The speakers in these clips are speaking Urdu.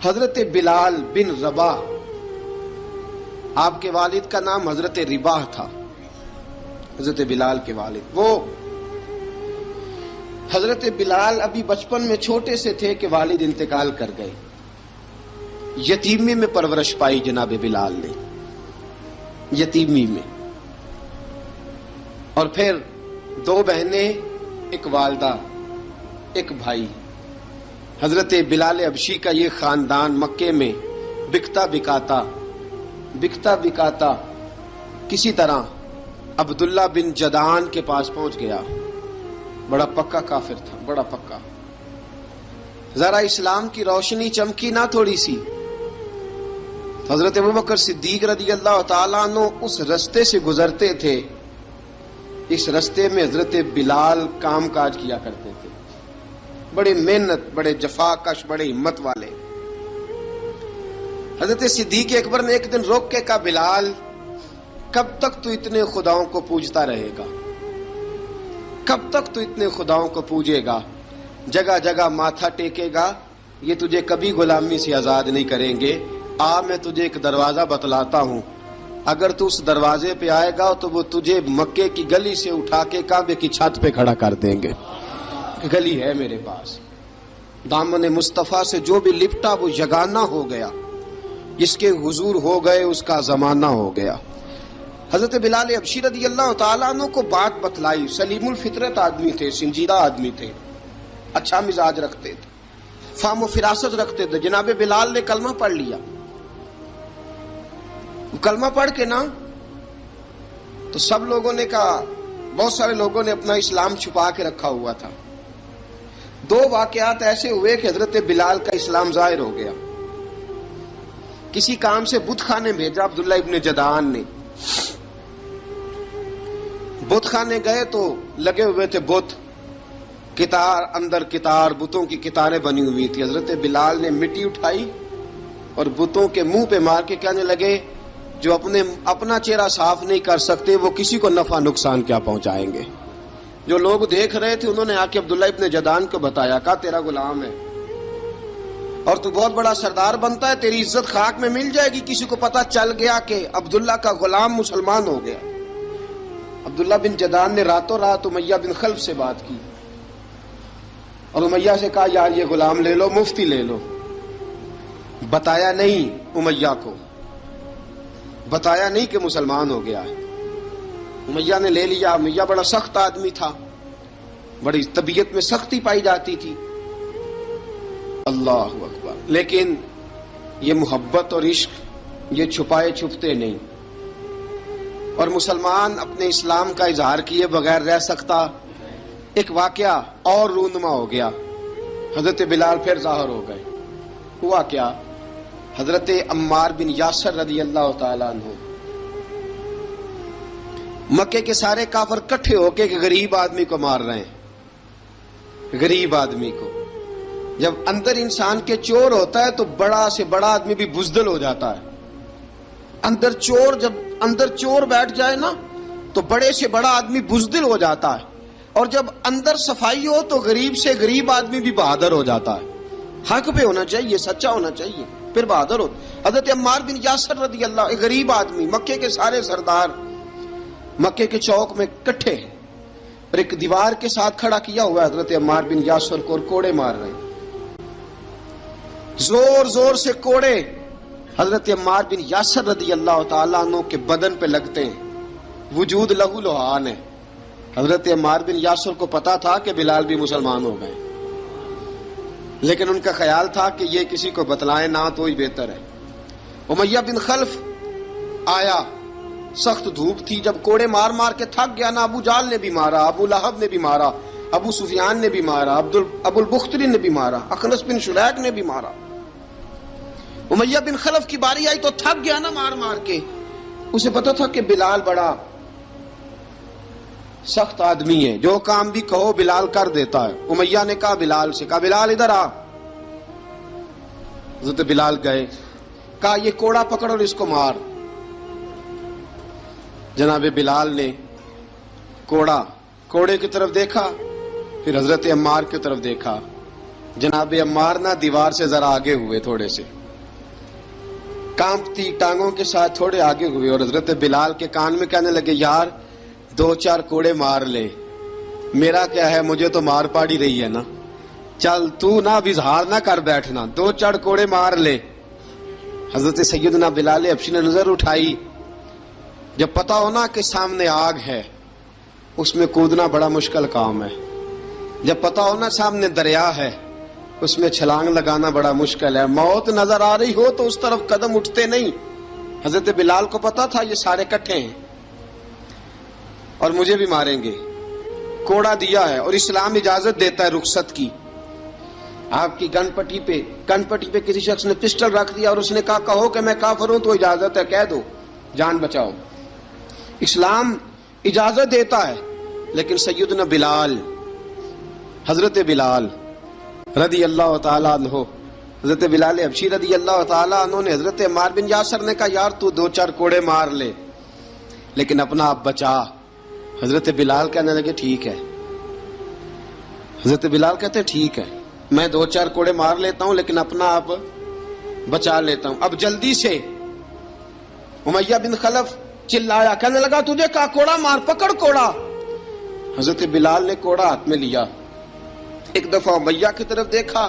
حضرت بلال بن رباح، آپ کے والد کا نام حضرت رباح تھا، حضرت بلال کے والد۔ وہ حضرت بلال ابھی بچپن میں چھوٹے سے تھے کہ والد انتقال کر گئے، یتیمی میں پرورش پائی جناب بلال نے، یتیمی میں، اور پھر دو بہنیں، ایک والدہ، ایک بھائی۔ حضرت بلال حبشی کا یہ خاندان مکے میں بکتا بکاتا کسی طرح عبداللہ بن جدعان کے پاس پہنچ گیا۔ بڑا پکا کافر تھا، بڑا پکا۔ ذرا اسلام کی روشنی چمکی نہ تھوڑی سی، حضرت ابوبکر صدیق رضی اللہ تعالیٰ عنہ اس رستے سے گزرتے تھے، اس رستے میں حضرت بلال کام کاج کیا کرتے تھے، بڑے محنت، بڑے جفاکش، بڑے ہمت والے۔ حضرت صدیق اکبر نے ایک دن روک کے کہا، بلال کب تک تو اتنے خداؤں کو پوجتا رہے گا؟ کب تک تو اتنے خداؤں کو پوجے گا، جگہ جگہ ماتھا ٹیکے گا؟ یہ تجھے کبھی غلامی سے آزاد نہیں کریں گے۔ میں تجھے ایک دروازہ بتلاتا ہوں، اگر تو اس دروازے پہ آئے گا تو وہ تجھے مکے کی گلی سے اٹھا کے کعبے کی چھت پہ کھڑا کر دیں گے۔ گلی ہے میرے پاس، دامن مصطفیٰ سے جو بھی لپٹا وہ یگانہ ہو گیا، جس کے حضور ہو گئے اس کا زمانہ ہو گیا۔ حضرت بلال حبشی رضی اللہ تعالیٰ عنہ کو بات بتلائی، سلیم الفطرت آدمی تھے، سنجیدہ آدمی تھے، اچھا مزاج رکھتے تھے، فہم و فراست رکھتے تھے۔ جناب بلال نے کلمہ پڑھ لیا، کلمہ پڑھ کے نا تو سب لوگوں نے کہا، بہت سارے لوگوں نے اپنا اسلام چھپا کے رکھا ہوا تھا۔ دو واقعات ایسے ہوئے کہ حضرت بلال کا اسلام ظاہر ہو گیا۔ کسی کام سے بت خانے بھیجا عبداللہ ابن جدعان نے، بت خانے گئے تو لگے ہوئے تھے بت، کتار اندر کتار، بتوں کی کتاریں بنی ہوئی تھی۔ حضرت بلال نے مٹی اٹھائی اور بتوں کے منہ پہ مار کے کہنے لگے، جو اپنا چہرہ صاف نہیں کر سکتے وہ کسی کو نفع نقصان کیا پہنچائیں گے۔ جو لوگ دیکھ رہے تھے انہوں نے آ کے عبداللہ ابن جدعان کو بتایا، کہا تیرا غلام ہے اور تو بہت بڑا سردار بنتا ہے، تیری عزت خاک میں مل جائے گی کسی کو پتہ چل گیا کہ عبداللہ کا غلام مسلمان ہو گیا۔ عبداللہ بن جدعان نے راتوں رات امیہ بن خلف سے بات کی اور امیہ سے کہا، یار یہ غلام لے لو، مفتی لے لو۔ بتایا نہیں امیہ کو، بتایا نہیں کہ مسلمان ہو گیا ہے۔ امیہ نے لے لیا۔ امیہ بڑا سخت آدمی تھا، بڑی طبیعت میں سختی پائی جاتی تھی، اللہ اکبر، لیکن یہ محبت اور عشق یہ چھپائے چھپتے نہیں، اور مسلمان اپنے اسلام کا اظہار کیے بغیر رہ سکتا۔ ایک واقعہ اور رونما ہو گیا، حضرت بلال پھر ظاہر ہو گئے۔ ہوا کیا؟ حضرت عمار بن یاسر رضی اللہ تعالیٰ عنہ، مکے کے سارے کافر کٹھے ہو کے ایک غریب آدمی کو مار رہے ہیں، غریب آدمی کو۔ جب اندر انسان کے چور ہوتا ہے تو بڑا سے بڑا آدمی بھی بزدل ہو جاتا ہے۔ جب اندر چور بیٹھ جائے نا تو بڑے سے بڑا آدمی بزدل ہو جاتا ہے، اور جب اندر صفائی ہو تو غریب سے غریب آدمی بھی بہادر ہو جاتا ہے۔ حق پہ ہونا چاہیے، سچا ہونا چاہیے، پھر بہادر ہو۔ حضرت عمار بن یاسر رضی اللہ، ایک غریب آدمی، مکے کے سارے سردار مکے کے چوک میں کٹھے ہیں اور ایک دیوار کے ساتھ کھڑا کیا ہوا ہے حضرت عمار بن یاسر کو، اور کوڑے مار رہے ہیں، زور زور سے کوڑے حضرت عمار بن یاسر رضی اللہ تعالیٰ عنہ کے بدن پہ لگتے ہیں، وجود لہو لہان ہے۔ حضرت عمار بن یاسر کو پتا تھا کہ بلال بھی مسلمان ہو گئے، لیکن ان کا خیال تھا کہ یہ کسی کو بتلائیں نہ تو ہی بہتر ہے۔ امیہ بن خلف آیا، سخت دھوپ تھی، جب کوڑے مار مار کے تھک گیا نا، ابو جال نے بھی مارا، ابو لہب نے بھی مارا، ابو سفیان نے بھی مارا، ابو البختری نے بھی مارا، اخنس بن شلیک نے بھی مارا۔ امیہ بن خلف کی باری آئی تو تھک گیا نا مار مار کے، اسے پتا تھا کہ بلال بڑا سخت آدمی ہے، جو کام بھی کہو بلال کر دیتا ہے۔ امیہ نے کہا بلال سے، کہا بلال ادھر آ۔ حضرت بلال گئے، کہا یہ کوڑا پکڑ اور اس کو مار۔ جناب بلال نے کوڑے کی طرف دیکھا، پھر حضرت عمار کی طرف دیکھا، جناب عمار نہ دیوار سے ذرا آگے ہوئے، تھوڑے سے کانپتی ٹانگوں کے ساتھ تھوڑے آگے ہوئے، اور حضرت بلال کے کان میں کہنے لگے یار 2-4 کوڑے مار لے، میرا کیا ہے، مجھے تو مار پاڑی رہی ہے نا، چل تو نہ اب اظہار نہ کر بیٹھنا، 2-4 کوڑے مار لے۔ حضرت سیدنا بلال حبشی نے نظر اٹھائی، جب پتا ہونا کہ سامنے آگ ہے اس میں کودنا بڑا مشکل کام ہے، جب پتا ہونا سامنے دریا ہے اس میں چھلانگ لگانا بڑا مشکل ہے، موت نظر آ رہی ہو تو اس طرف قدم اٹھتے نہیں۔ حضرت بلال کو پتا تھا یہ سارے کٹھے ہیں اور مجھے بھی ماریں گے، کوڑا دیا ہے، اور اسلام اجازت دیتا ہے رخصت کی۔ آپ کی گن پٹی پہ کسی شخص نے پسٹل رکھ دیا اور اس نے کہا کہو کہ میں کافر ہوں تو اجازت ہے، کہہ دو، جان بچاؤ، اسلام اجازت دیتا ہے۔ لیکن سیدنا بلال، حضرت بلال رضی اللہ تعالیٰ عنہ، حضرت بلال حبشی رضی اللہ تعالیٰ عنہ نے حضرت عمار بن یاسر نے کہا یار تو 2-4 کوڑے مار لے لیکن اپنا آپ بچا۔ حضرت بلال کہنے لگے ٹھیک ہے، حضرت بلال کہتے ٹھیک ہے، میں 2-4 کوڑے مار لیتا ہوں لیکن اپنا آپ بچا لیتا ہوں۔ اب جلدی سے امیہ بن خلف چلایا، کہنے لگا تجھے کہا کوڑا مار، پکڑ کوڑا۔ حضرت بلال نے کوڑا ہاتھ میں لیا، ایک دفعہ امیہ کی طرف دیکھا،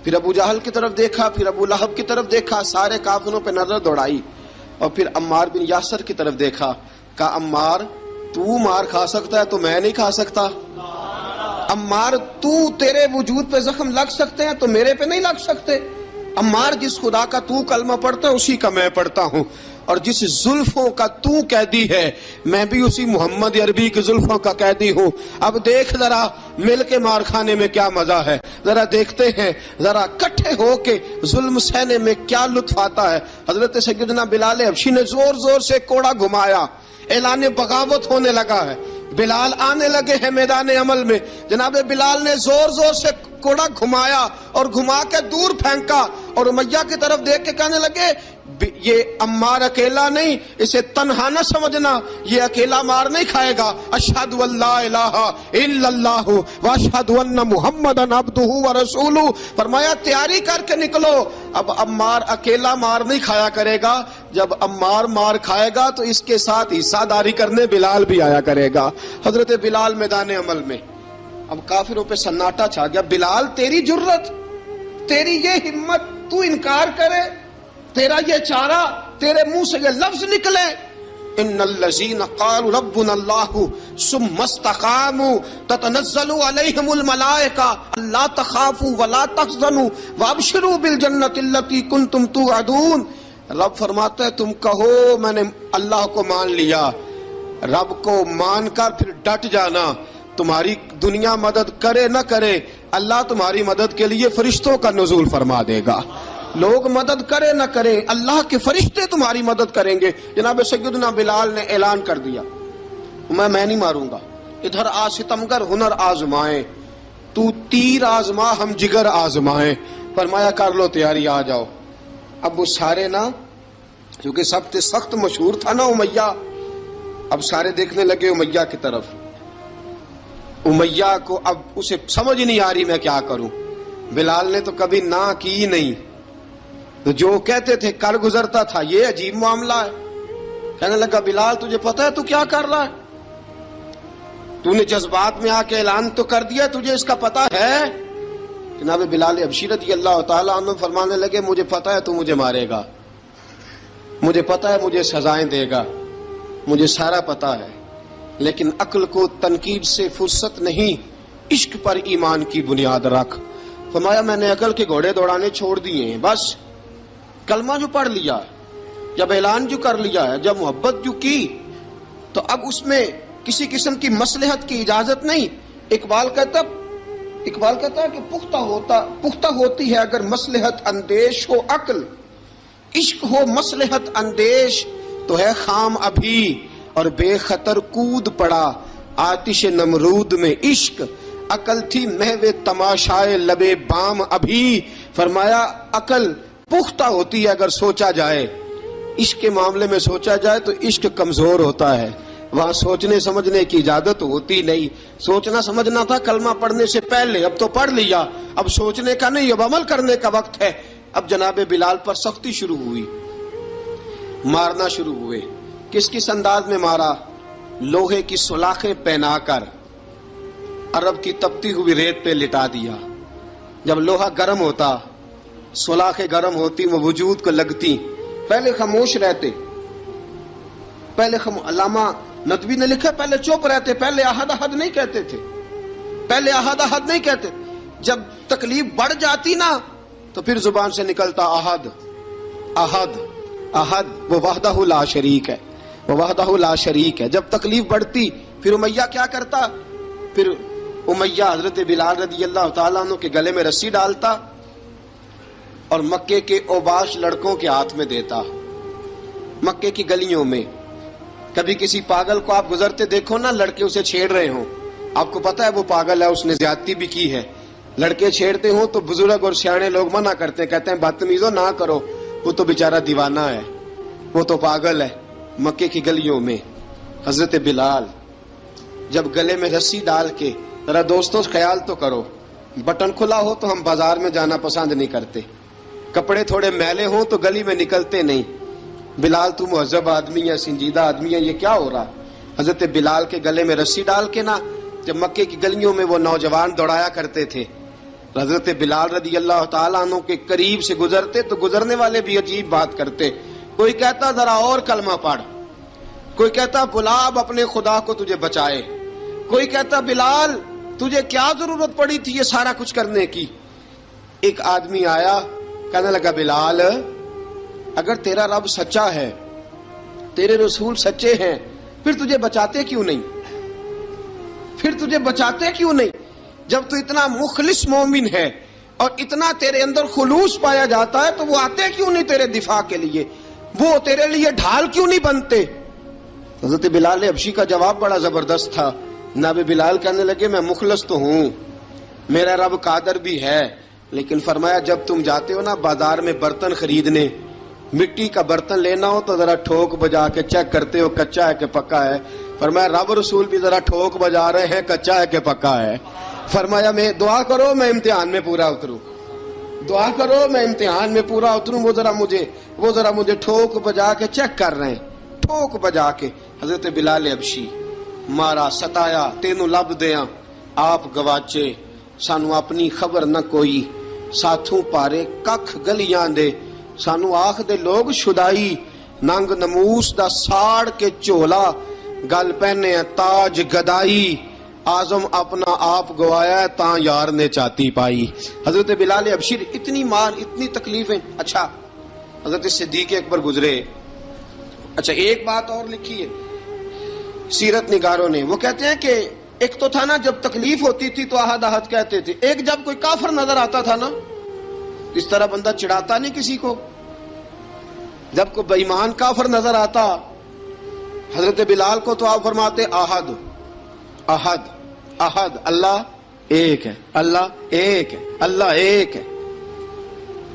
پھر ابو جہل کی طرف دیکھا، پھر ابو لہب کی طرف دیکھا، سارے کافروں پہ نظر دوڑائی، اور پھر عمار بن یاسر کی طرف دیکھا، کہا عمار تو مار کھا سکتا ہے تو میں نہیں کھا سکتا، عمار تیرے وجود پہ زخم لگ سکتے ہیں تو میرے پہ نہیں لگ سکتے، عمار جس خدا کا تو کلمہ پڑھتا ہے اسی کا میں پڑھتا ہوں، اور جس زلفوں کا تو قیدی ہے میں بھی اسی محمد عربی کی زلفوں کا قیدی ہوں۔ اب دیکھ ذرا مل کے مار کھانے میں کیا مزہ ہے، ذرا دیکھتے ہیں، ذرا کٹھے ہو کے ظلم سہنے میں کیا لطف آتا ہے۔ حضرت سیدنا بلال حبشی نے زور زور سے کوڑا گھمایا، اعلان بغاوت ہونے لگا ہے، بلال آنے لگے ہیں میدان عمل میں۔ جناب بلال نے زور زور سے کوڑا گھمایا اور گھما کے دور پھینکا، اور امیہ کی طرف دیکھ کے کہنے لگے یہ عمار اکیلا نہیں، اسے تنہا نہ سمجھنا، یہ اکیلا مار نہیں کھائے گا۔ اشہد ان لا الہ الا اللہ واشہد ان محمدن عبدہ ورسولہ، فرمایا تیاری کر کے نکلو، اب عمار اکیلا مار نہیں کھایا کرے گا، جب عمار مار کھائے گا تو اس کے ساتھ حصہ داری کرنے بلال بھی آیا کرے گا۔ حضرت بلال میدان عمل میں، اب کافروں پہ سناٹا چھا گیا، بلال تیری جرت، تیری یہ ہمت، تو انکار کرے، تیرا یہ چارہ، تیرے منہ سے یہ لفظ نکلے، ان الذین قالوا ربنا اللہ ثم استقاموا تتنزل علیہم الملائکہ الا تخافوا ولا تحزنوا وابشروا بالجنۃ التی کنتم توعدون۔ رب فرماتا ہے تم کہو میں نے اللہ کو مان لیا، رب کو مان کر پھر ڈٹ جانا، تمہاری دنیا مدد کرے نہ کرے اللہ تمہاری مدد کے لیے فرشتوں کا نزول فرما دے گا، لوگ مدد کرے نہ کرے اللہ کے فرشتے تمہاری مدد کریں گے۔ جناب سیدنا بلال نے اعلان کر دیا میں نہیں ماروں گا، ادھر آ ستمگر ہنر آزمائیں، تو تیر آزما ہم جگر آزمائیں، فرمایا کر لو تیاری آ جاؤ۔ اب وہ سارے نا، کیونکہ سب سے سخت مشہور تھا نا امیہ، اب سارے دیکھنے لگے امیہ کی طرف، امیہ کو اب اسے سمجھ نہیں آ رہی میں کیا کروں۔ بلال نے تو کبھی نہ کی نہیں، تو جو کہتے تھے کر گزرتا تھا، یہ عجیب معاملہ ہے۔ کہنے لگا بلال تجھے پتا ہے تو کیا کر رہا ہے، تو نے جذبات میں آ کے اعلان تو کر دیا، تجھے اس کا پتا ہے؟ جناب بلال حبشی رضی اللہ تعالیٰ عنہ فرمانے لگے مجھے پتا ہے تو مجھے مارے گا، مجھے پتا ہے مجھے سزائیں دے گا، مجھے سارا پتا ہے، لیکن عقل کو تنقید سے فرصت نہیں، عشق پر ایمان کی بنیاد رکھ۔ فرمایا میں نے عقل کے گھوڑے دوڑانے چھوڑ دیے ہیں، بس کلمہ جو پڑھ لیا، جب اعلان جو کر لیا ہے، جب محبت جو کی، تو اب اس میں کسی قسم کی مصلحت کی اجازت نہیں۔ اقبال کہتا ہے کہ پختہ ہوتی ہے اگر مصلحت اندیش ہو عقل، عشق ہو مصلحت اندیش تو ہے خام ابھی، اور بے خطر کود پڑا آتش نمرود میں عشق، عقل تھی محو تماشائے لبے بام ابھی۔ فرمایا عقل پختہ ہوتی ہے اگر سوچا جائے، عشق کے معاملے میں سوچا جائے تو عشق کمزور ہوتا ہے، وہاں سوچنے سمجھنے کی اجازت ہوتی نہیں. سوچنا سمجھنا تھا کلمہ پڑھنے سے پہلے، اب تو پڑھ لیا، اب سوچنے کا نہیں، اب عمل کرنے کا وقت ہے. اب جناب بلال پر سختی شروع ہوئی، مارنا شروع ہوئے. کس کس انداز میں مارا؟ لوہے کی سلاخیں پہنا کر عرب کی تپتی ہوئی ریت پہ لٹا دیا. جب لوہا گرم ہوتا، سلاخیں گرم ہوتی، وہ وجود کو لگتی، پہلے خاموش رہتے. پہلے علامہ ندوی نے لکھا پہلے چپ رہتے، پہلے احد احد نہیں کہتے تھے، پہلے احد احد نہیں کہتے. جب تکلیف بڑھ جاتی نا تو پھر زبان سے نکلتا احد احد احد. وہ وحدہ لا شریک ہے، وہ وحدہ لا شریک ہے. جب تکلیف بڑھتی پھر امیہ کیا کرتا؟ پھر امیہ حضرت بلال رضی اللہ تعالیٰ عنہ کے گلے میں رسی ڈالتا اور مکے کے اوباش لڑکوں کے ہاتھ میں دیتا. مکے کی گلیوں میں کبھی کسی پاگل کو آپ گزرتے دیکھو نا، لڑکے اسے چھیڑ رہے ہوں، آپ کو پتا ہے وہ پاگل ہے، اس نے زیادتی بھی کی ہے. لڑکے چھیڑتے ہوں تو بزرگ اور سیانے لوگ منع کرتے ہیں، کہتے ہیں بدتمیزوں نہ کرو، وہ تو بیچارہ دیوانہ ہے، وہ تو پاگل ہے. مکے کی گلیوں میں حضرت بلال جب گلے میں رسی ڈال کے، ذرا دوستوں خیال تو کرو، بٹن کھلا ہو تو ہم بازار میں جانا پسند نہیں کرتے، کپڑے تھوڑے میلے ہوں تو گلی میں نکلتے نہیں. بلال تو مہذب آدمی ہے، سنجیدہ آدمی ہے، یہ کیا ہو رہا؟ حضرت بلال کے گلے میں رسی ڈال کے نا جب مکے کی گلیوں میں وہ نوجوان دوڑایا کرتے تھے، حضرت بلال رضی اللہ تعالیٰ عنہ کے قریب سے گزرتے تو گزرنے والے بھی عجیب بات کرتے. کوئی کہتا ذرا اور کلمہ پڑھ، کوئی کہتا بلا اب اپنے خدا کو تجھے بچائے، کوئی کہتا بلال تجھے کیا ضرورت پڑی تھی یہ سارا کچھ کرنے کی. ایک آدمی آیا کہنے لگا بلال اگر تیرا رب سچا ہے، تیرے رسول سچے ہیں، پھر تجھے بچاتے کیوں نہیں؟ پھر تجھے بچاتے کیوں نہیں؟ جب تو اتنا مخلص مومن ہے اور اتنا تیرے اندر خلوص پایا جاتا ہے تو وہ آتے کیوں نہیں تیرے دفاع کے لیے؟ وہ تیرے لیے ڈھال کیوں نہیں بنتے؟ حضرت بلال حبشی کا جواب بڑا زبردست تھا. جناب بلال کہنے لگے میں مخلص تو ہوں، میرا رب قادر بھی ہے، لیکن فرمایا جب تم جاتے ہو نا بازار میں برتن خریدنے، مٹی کا برتن لینا ہو تو ذرا ٹھوک بجا کے چیک کرتے ہو کچا ہے کہ پکا ہے. فرمایا رب رسول بھی ذرا ٹھوک بجا رہے ہیں کچا ہے کہ پکا ہے. فرمایا میں دعا کرو میں امتحان میں پورا اتروں، دعا کرو میں امتحان میں پورا اتروں. وہ ذرا مجھے ٹھوک بجا کے چیک کر رہے ہیں، ٹھوک بجا کے. حضرت بلال حبشی مارا ستایا تینوں لب دیاں آپ گواچے، سانو اپنی خبر نہ کوئی، ساتھوں پارے ککھ گلیاں دے، سانو آخ دے لوگ شدائی، ننگ نموس دا ساڑ کے چولا، گل پہنے تاج گدائی، آزم اپنا آپ گوایا تاں یار نے چاتی پائی. حضرت بلال حبشی اتنی مار، اتنی تکلیفیں. اچھا حضرت صدیق اکبر گزرے. اچھا ایک بات اور لکھی ہے سیرت نگاروں نے، وہ کہتے ہیں کہ ایک تو تھا نا جب تکلیف ہوتی تھی تو احد احد کہتے تھے، ایک جب کوئی کافر نظر آتا تھا نا اس طرح بندہ چڑھاتا نہیں کسی کو، جب کوئی بے ایمان کافر نظر آتا حضرت بلال کو تو آپ فرماتے احد احد احد، اللہ ایک ہے، اللہ ایک ہے، اللہ ایک ہے،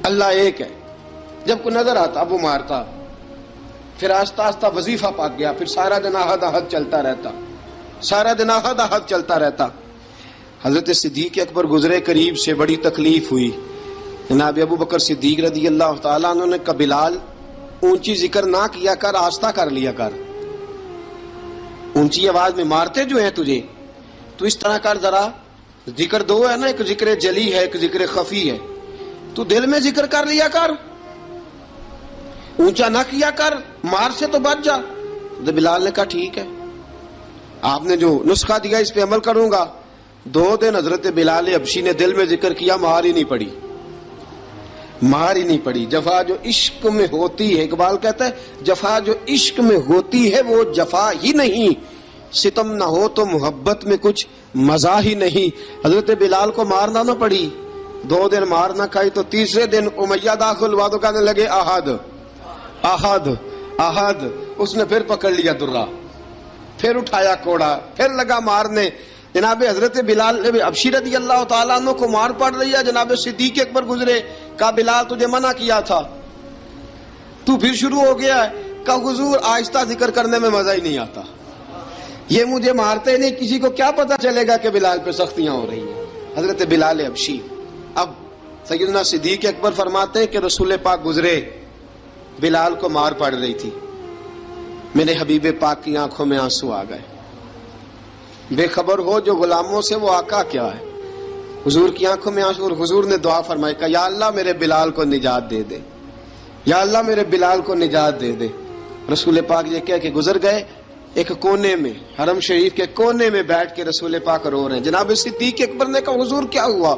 اللہ ایک ہے. جب کوئی نظر آتا اب وہ مارتا، پھر آہستہ آہستہ وظیفہ پاک گیا، پھر سارا دن احد احد چلتا رہتا، سارا دن احد احد چلتا رہتا. حضرت صدیق اکبر گزرے قریب سے، بڑی تکلیف ہوئی. جناب ابو بکر صدیق رضی اللہ تعالیٰ عنہ نے کہا بلال اونچی ذکر نہ کیا کر، آہستہ کر لیا کر، اونچی آواز میں مارتے جو ہیں تجھے تو اس طرح کر، ذرا ذکر دو ہے نا، ایک ذکر جلی ہے ایک ذکر خفی ہے، تو دل میں ذکر کر لیا کر، اونچا نہ کیا کر، مار سے تو بچ جا. تو بلال نے کہا ٹھیک ہے، آپ نے جو نسخہ دیا اس پہ عمل کروں گا. 2 دن حضرت بلال حبشی نے دل میں ذکر کیا، مار ہی نہیں پڑی، مار ہی نہیں پڑی. جفا جو عشق میں ہوتی ہے، اقبال کہتا ہے جفا جو عشق میں ہوتی ہے وہ جفا ہی نہیں، ستم نہ ہو تو محبت میں کچھ مزہ ہی نہیں. حضرت بلال کو مارنا نہ پڑی، 2 دن مار نہ کھائی تو تیسرے دن امیہ داخل ہوا تو کہنے لگے احد احد احد. اس نے پھر پکڑ لیا درہ، پھر اٹھایا کوڑا، پھر لگا مارنے. جناب حضرت بلال حبشی رضی اللہ تعالیٰ عنہ کو مار پڑ رہی ہے. جناب صدیق اکبر گزرے، کہا بلال تجھے منع کیا تھا، تو پھر شروع ہو گیا ہے. کہا حضور آہستہ ذکر کرنے میں مزہ ہی نہیں آتا، یہ مجھے مارتے نہیں، کسی کو کیا پتا چلے گا کہ بلال پہ سختیاں ہو رہی ہیں. حضرت بلال حبشی. اب سیدنا صدیق اکبر فرماتے ہیں کہ رسول پاک گزرے، بلال کو مار پڑ رہی تھی، میرے حبیب پاک کی آنکھوں میں آنسو آ گئے. بے خبر ہو جو غلاموں سے وہ آقا کیا ہے. حضور کی آنکھوں میں آنسو، اور حضور نے دعا فرمائی کہ یا اللہ میرے بلال کو نجات دے دے، یا اللہ میرے بلال کو نجات دے دے. رسول پاک یہ کہہ کے گزر گئے. ایک کونے میں، حرم شریف کے کونے میں بیٹھ کے رسول پاک رو رہے ہیں. جناب صدیق اکبر نے کہا حضور کیا ہوا؟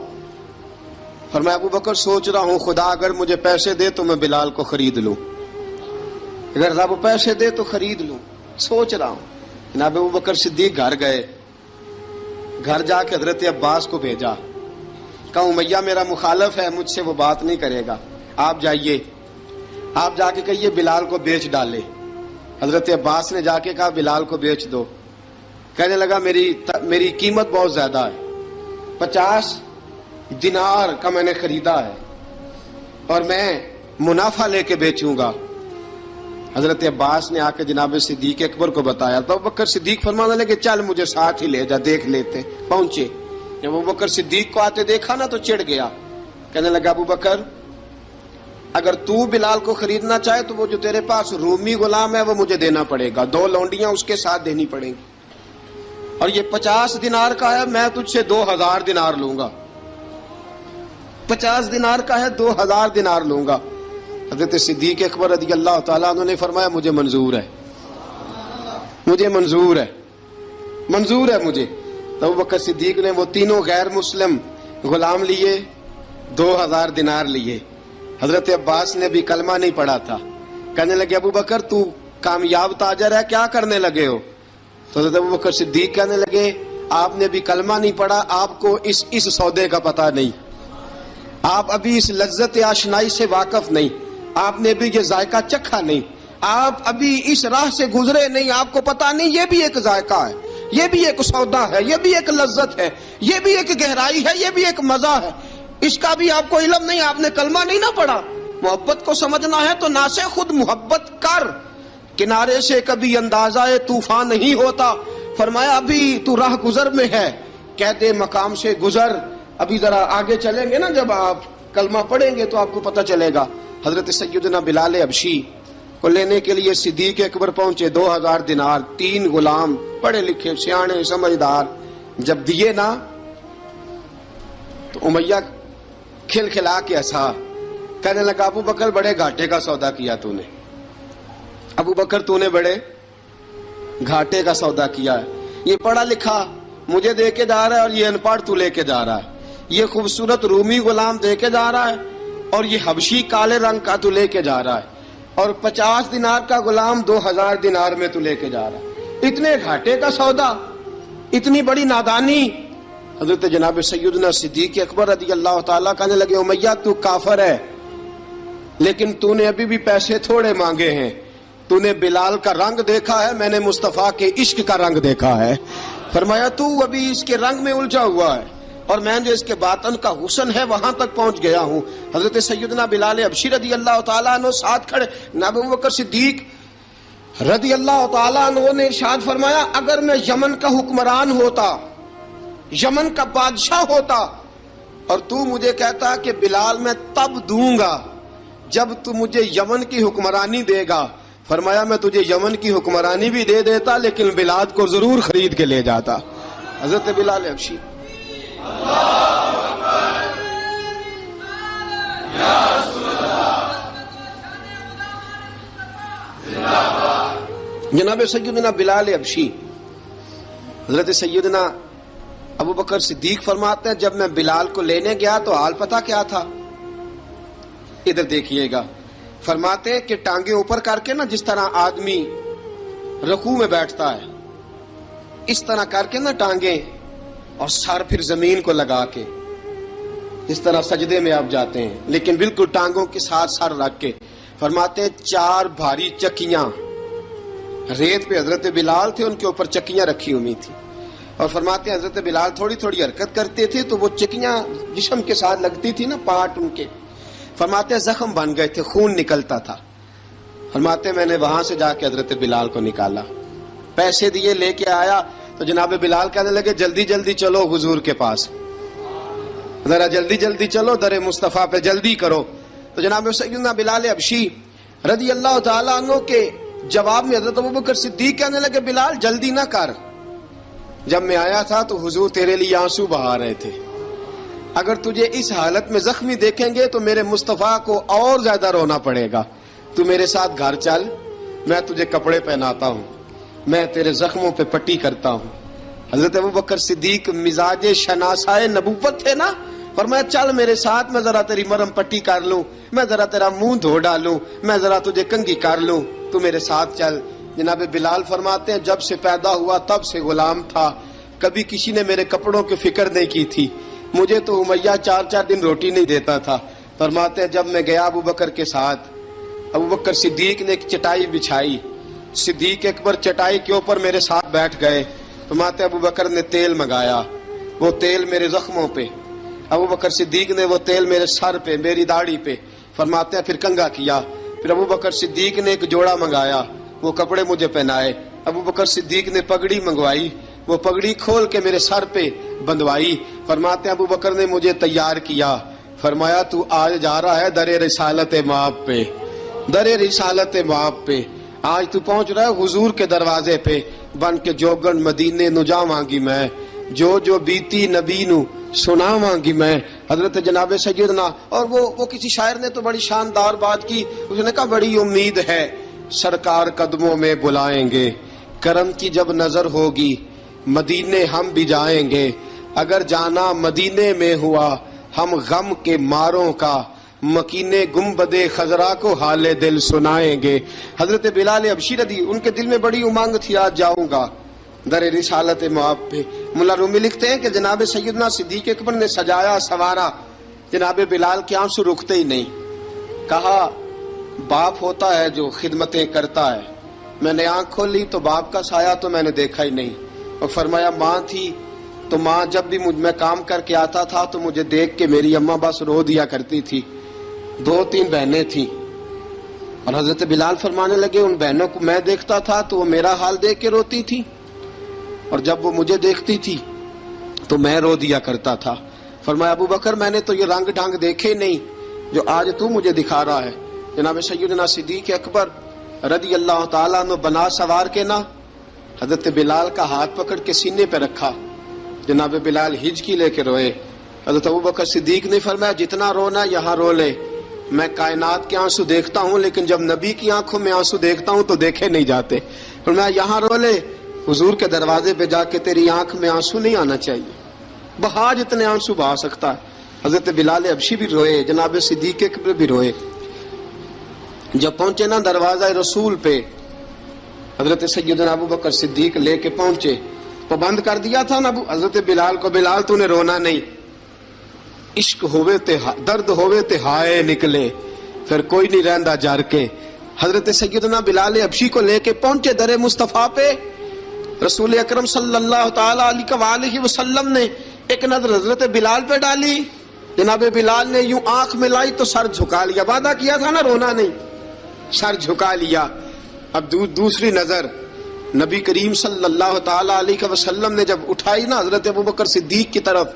فرمایا ابو بکر سوچ رہا ہوں خدا اگر مجھے پیسے دے تو میں بلال کو خرید لوں، اگر رب پیسے دے تو خرید لوں، سوچ رہا ہوں. جناب ابو بکر صدیق گھر گئے، گھر جا کے حضرت عباس کو بھیجا، کہا امیہ میرا مخالف ہے، مجھ سے وہ بات نہیں کرے گا، آپ جائیے، آپ جا کے کہیے بلال کو بیچ ڈالے. حضرت عباس نے جا کے کہا بلال کو بیچ دو. کہنے لگا میری قیمت بہت زیادہ ہے، 50 دینار کا میں نے خریدا ہے اور میں منافع لے کے بیچوں گا. حضرت عباس نے آ کے جناب صدیق اکبر کو بتایا تو ابو بکر صدیق فرمانے لگے چل مجھے ساتھ ہی لے جا، دیکھ لیتے. پہنچے، جب ابو بکر صدیق کو آتے دیکھا نا تو چڑ گیا. کہنے لگا ابو بکر اگر تو بلال کو خریدنا چاہے تو وہ جو تیرے پاس رومی غلام ہے وہ مجھے دینا پڑے گا، 2 لونڈیاں اس کے ساتھ دینی پڑیں گی، اور یہ 50 دینار کا ہے، میں تجھ سے 2000 دینار لوں گا. 50 دینار کا ہے، 2000 دینار لوں گا. حضرت صدیق اکبر رضی اللہ تعالیٰ عنہ نے فرمایا مجھے منظور ہے، مجھے منظور ہے، منظور ہے مجھے. تو ابو بکر صدیق نے وہ تینوں غیر مسلم غلام لیے، 2000 دینار لیے. حضرت عباس نے بھی کلمہ نہیں پڑھا تھا. کہنے لگے ابو بکر تو کامیاب تاجر ہے، کیا کرنے لگے ہو؟ تو حضرت ابو بکر صدیق کہنے لگے آپ نے بھی کلمہ نہیں پڑھا، آپ کو اس سودے کا پتہ نہیں، آپ ابھی اس لذت آشنائی سے واقف نہیں، آپ نے بھی یہ ذائقہ چکھا نہیں، آپ ابھی اس راہ سے گزرے نہیں، آپ کو پتہ نہیں یہ بھی ایک ذائقہ ہے، یہ بھی ایک سودا ہے، یہ بھی ایک لذت ہے، یہ بھی ایک گہرائی ہے، یہ بھی ایک مزہ ہے، اس کا بھی آپ کو علم نہیں، آپ نے کلمہ نہیں نہ پڑھا. محبت کو سمجھنا ہے تو نہ سے خود محبت کر، کنارے سے کبھی اندازہ طوفان نہیں ہوتا. فرمایا ابھی تو راہ گزر میں ہے، قید مقام سے گزر، ابھی ذرا آگے چلیں گے نا، جب آپ کلمہ پڑھیں گے تو آپ کو پتہ چلے گا. حضرت سیدنا بلال حبشی کو لینے کے لیے صدیق اکبر پہنچے، 2000 دینار، 3 غلام پڑھے لکھے سیانے سمجھدار. جب دیے نا تو امیہ کھل کھلا کے ہنسا. کہنے لگا ابو بکر بڑے گھاٹے کا سودا کیا تو نے، ابو بکر تو نے بڑے گھاٹے کا سودا کیا ہے. یہ پڑھا لکھا مجھے دے کے جا رہا ہے اور یہ ان پڑھ تو لے کے جا رہا ہے، یہ خوبصورت رومی غلام دے کے جا رہا ہے اور یہ حبشی کالے رنگ کا تو لے کے جا رہا ہے، اور 50 دینار کا غلام 2000 دینار میں تو لے کے جا رہا ہے. اتنے گھاٹے کا سودا، اتنی بڑی نادانی. حضرت جناب سیدنا صدیق اکبر رضی اللہ تعالیٰ کہنے لگے امیہ تو کافر ہے، لیکن تو نے ابھی بھی پیسے تھوڑے مانگے ہیں، تو نے بلال کا رنگ دیکھا ہے، میں نے مصطفیٰ کے عشق کا رنگ دیکھا ہے. فرمایا تو ابھی اس کے رنگ میں الجھا ہوا ہے اور میں جو اس کے باطن کا حسن ہے وہاں تک پہنچ گیا ہوں. حضرت سیدنا بلال حبشی رضی اللہ تعالیٰ عنہ ساتھ کھڑے. ابو بکر صدیق رضی اللہ تعالیٰ عنہ نے ارشاد فرمایا اگر میں یمن کا حکمران ہوتا، یمن کا بادشاہ ہوتا، اور تو مجھے کہتا کہ بلال میں تب دوں گا جب تو مجھے یمن کی حکمرانی دے گا. فرمایا میں تجھے یمن کی حکمرانی بھی دے دیتا لیکن بلال کو ضرور خرید کے لے جاتا. حضرت بلال حبشی. جناب سیدنا بلال حبشی، حضرت سیدنا ابو بکر صدیق فرماتے ہیں جب میں بلال کو لینے گیا تو حال پتہ کیا تھا؟ ادھر دیکھیے گا. فرماتے ہیں کہ ٹانگیں اوپر کر کے نا، جس طرح آدمی رکوع میں بیٹھتا ہے اس طرح کر کے نا ٹانگیں، اور سر پھر زمین کو لگا کے جس طرح سجدے میں آپ جاتے ہیں، لیکن بالکل ٹانگوں کے ساتھ سر رکھ کے. فرماتے ہیں 4 بھاری چکیاں ریت پہ حضرت بلال تھے، ان کے اوپر چکیاں رکھی ہوئی تھی، اور فرماتے ہیں حضرت بلال تھوڑی تھوڑی حرکت کرتے تھے تو وہ چکیاں جسم کے ساتھ لگتی تھی نا، پارٹ ان کے. فرماتے ہیں زخم بن گئے تھے، خون نکلتا تھا. فرماتے ہیں میں نے وہاں سے جا کے حضرت بلال کو نکالا. پیسے دیے لے کے آیا تو جناب بلال کہنے لگے جلدی جلدی چلو حضور کے پاس، ذرا جلدی جلدی چلو در مصطفیٰ پہ جلدی کرو. تو جناب سیدنا بلال حبشی رضی اللہ تعالیٰ عنہ کے جواب میں حضرت ابوبکر صدیق کہنے لگے بلال جلدی نہ کر، جب میں آیا تھا تو حضور تیرے لیے آنسو بہا رہے تھے، اگر تجھے اس حالت میں زخمی دیکھیں گے تو میرے مصطفیٰ کو اور زیادہ رونا پڑے گا، تو میرے ساتھ گھر چل، میں تجھے کپڑے پہناتا ہوں، میں تیرے زخموں پہ پٹی کرتا ہوں. حضرت ابوبکر صدیق مزاج شناسائے نبوت تھے نا، فرمایا چل میرے ساتھ، میں ذرا تیری مرم پٹی کر لوں، میں ذرا تیرا منہ دھو ڈالوں، میں ذرا تجھے کنگھی کر لوں، تو میرے ساتھ چل. جناب بلال فرماتے ہیں جب سے پیدا ہوا تب سے غلام تھا، کبھی کسی نے میرے کپڑوں کی فکر نہیں کی تھی، مجھے تو امیہ 4 دن روٹی نہیں دیتا تھا. فرماتے ہیں جب میں گیا ابو بکر کے ساتھ، ابو بکر صدیق نے ایک چٹائی بچھائی، صدیق اکبر چٹائی کے اوپر میرے ساتھ بیٹھ گئے. فرماتے ابو بکر نے تیل منگایا، وہ تیل میرے زخموں پہ، ابو بکر صدیق نے وہ تیل میرے سر پہ، میری داڑھی پہ. فرماتے ہیں پھر کنگھا کیا، پھر ابو بکر صدیق نے ایک جوڑا منگایا، وہ کپڑے مجھے پہنائے. ابو بکر صدیق نے پگڑی منگوائی، وہ پگڑی کھول کے میرے سر پہ بندھوائی. فرماتے ہیں ابو بکر نے مجھے تیار کیا، فرمایا تو آج جا رہا ہے در رسالت مآب پہ، در رسالت مآب پہ، آج تو پہنچ رہا ہے حضور کے دروازے پہ، بن کے جوگن مدینے نو جاواں گی میں، جو بیتی نبی نو سناواں گی میں. حضرت جناب سیدنا، اور وہ کسی شاعر نے تو بڑی شاندار بات کی، اس نے کہا بڑی امید ہے سرکار قدموں میں بلائیں گے، کرم کی جب نظر ہوگی مدینے ہم بھی جائیں گے، اگر جانا مدینے میں ہوا ہم غم کے ماروں کا مکینے گنبد خضرا کو حال دل سنائیں گے. حضرت بلال حبشی رضی ان کے دل میں بڑی امنگ تھی آج جاؤں گا در رسالت مآب پہ. ملا رومی لکھتے ہیں کہ جناب سیدنا صدیق اکبر نے سجایا سوارا، جناب بلال کے آنسو رکتے ہی نہیں. کہا باپ ہوتا ہے جو خدمتیں کرتا ہے، میں نے آنکھ کھولی تو باپ کا سایہ تو میں نے دیکھا ہی نہیں. اور فرمایا ماں تھی تو ماں جب بھی میں کام کر کے آتا تھا تو مجھے دیکھ کے میری اماں بس رو دیا کرتی تھی. 2-3 بہنیں تھیں، اور حضرت بلال فرمانے لگے ان بہنوں کو میں دیکھتا تھا تو وہ میرا حال دیکھ کے روتی تھی، اور جب وہ مجھے دیکھتی تھی تو میں رو دیا کرتا تھا. فرمایا ابو بکر میں نے تو یہ رنگ ڈھنگ دیکھے نہیں جو آج تو مجھے دکھا رہا ہے. جناب سیدنا صدیق اکبر رضی اللہ تعالیٰ عنہ بنا سوار کے نا حضرت بلال کا ہاتھ پکڑ کے سینے پہ رکھا، جناب بلال ہجکی لے کے روئے. حضرت ابوبکر صدیق نے فرمایا جتنا رونا یہاں رو لے، میں کائنات کے آنسو دیکھتا ہوں لیکن جب نبی کی آنکھوں میں آنسو دیکھتا ہوں تو دیکھے نہیں جاتے. فرمایا یہاں رو لے، حضور کے دروازے پہ جا کے تیری آنکھ میں آنسو نہیں آنا چاہیے، بہا جتنے آنسو بہا سکتا ہے. حضرت بلال حبشی بھی روئے، جناب صدیق اکبر بھی روئے. جب پہنچے نا دروازہ رسول پہ، حضرت سیدنا ابوبکر صدیق لے کے پہنچے، پابند کر دیا تھا نا حضرت بلال کو، بلال تو نے رونا نہیں، عشق ہوئے تے درد ہوئے تے ہائے نکلے، پھر کوئی نہیں رہندا جار کے. حضرت سیدنا بلال حبشی کو لے کے پہنچے در مصطفیٰ پہ. رسول اکرم صلی اللہ تعالی علیہ وسلم نے ایک نظر حضرت بلال پہ ڈالی، جناب بلال نے یوں آنکھ ملائی تو سر جھکا لیا، وعدہ کیا تھا نا رونا نہیں، سر جھکا لیا. اب دوسری نظر نبی کریم صلی اللہ تعالی علیہ وسلم نے جب اٹھائی نا حضرت ابوبکر صدیق کی طرف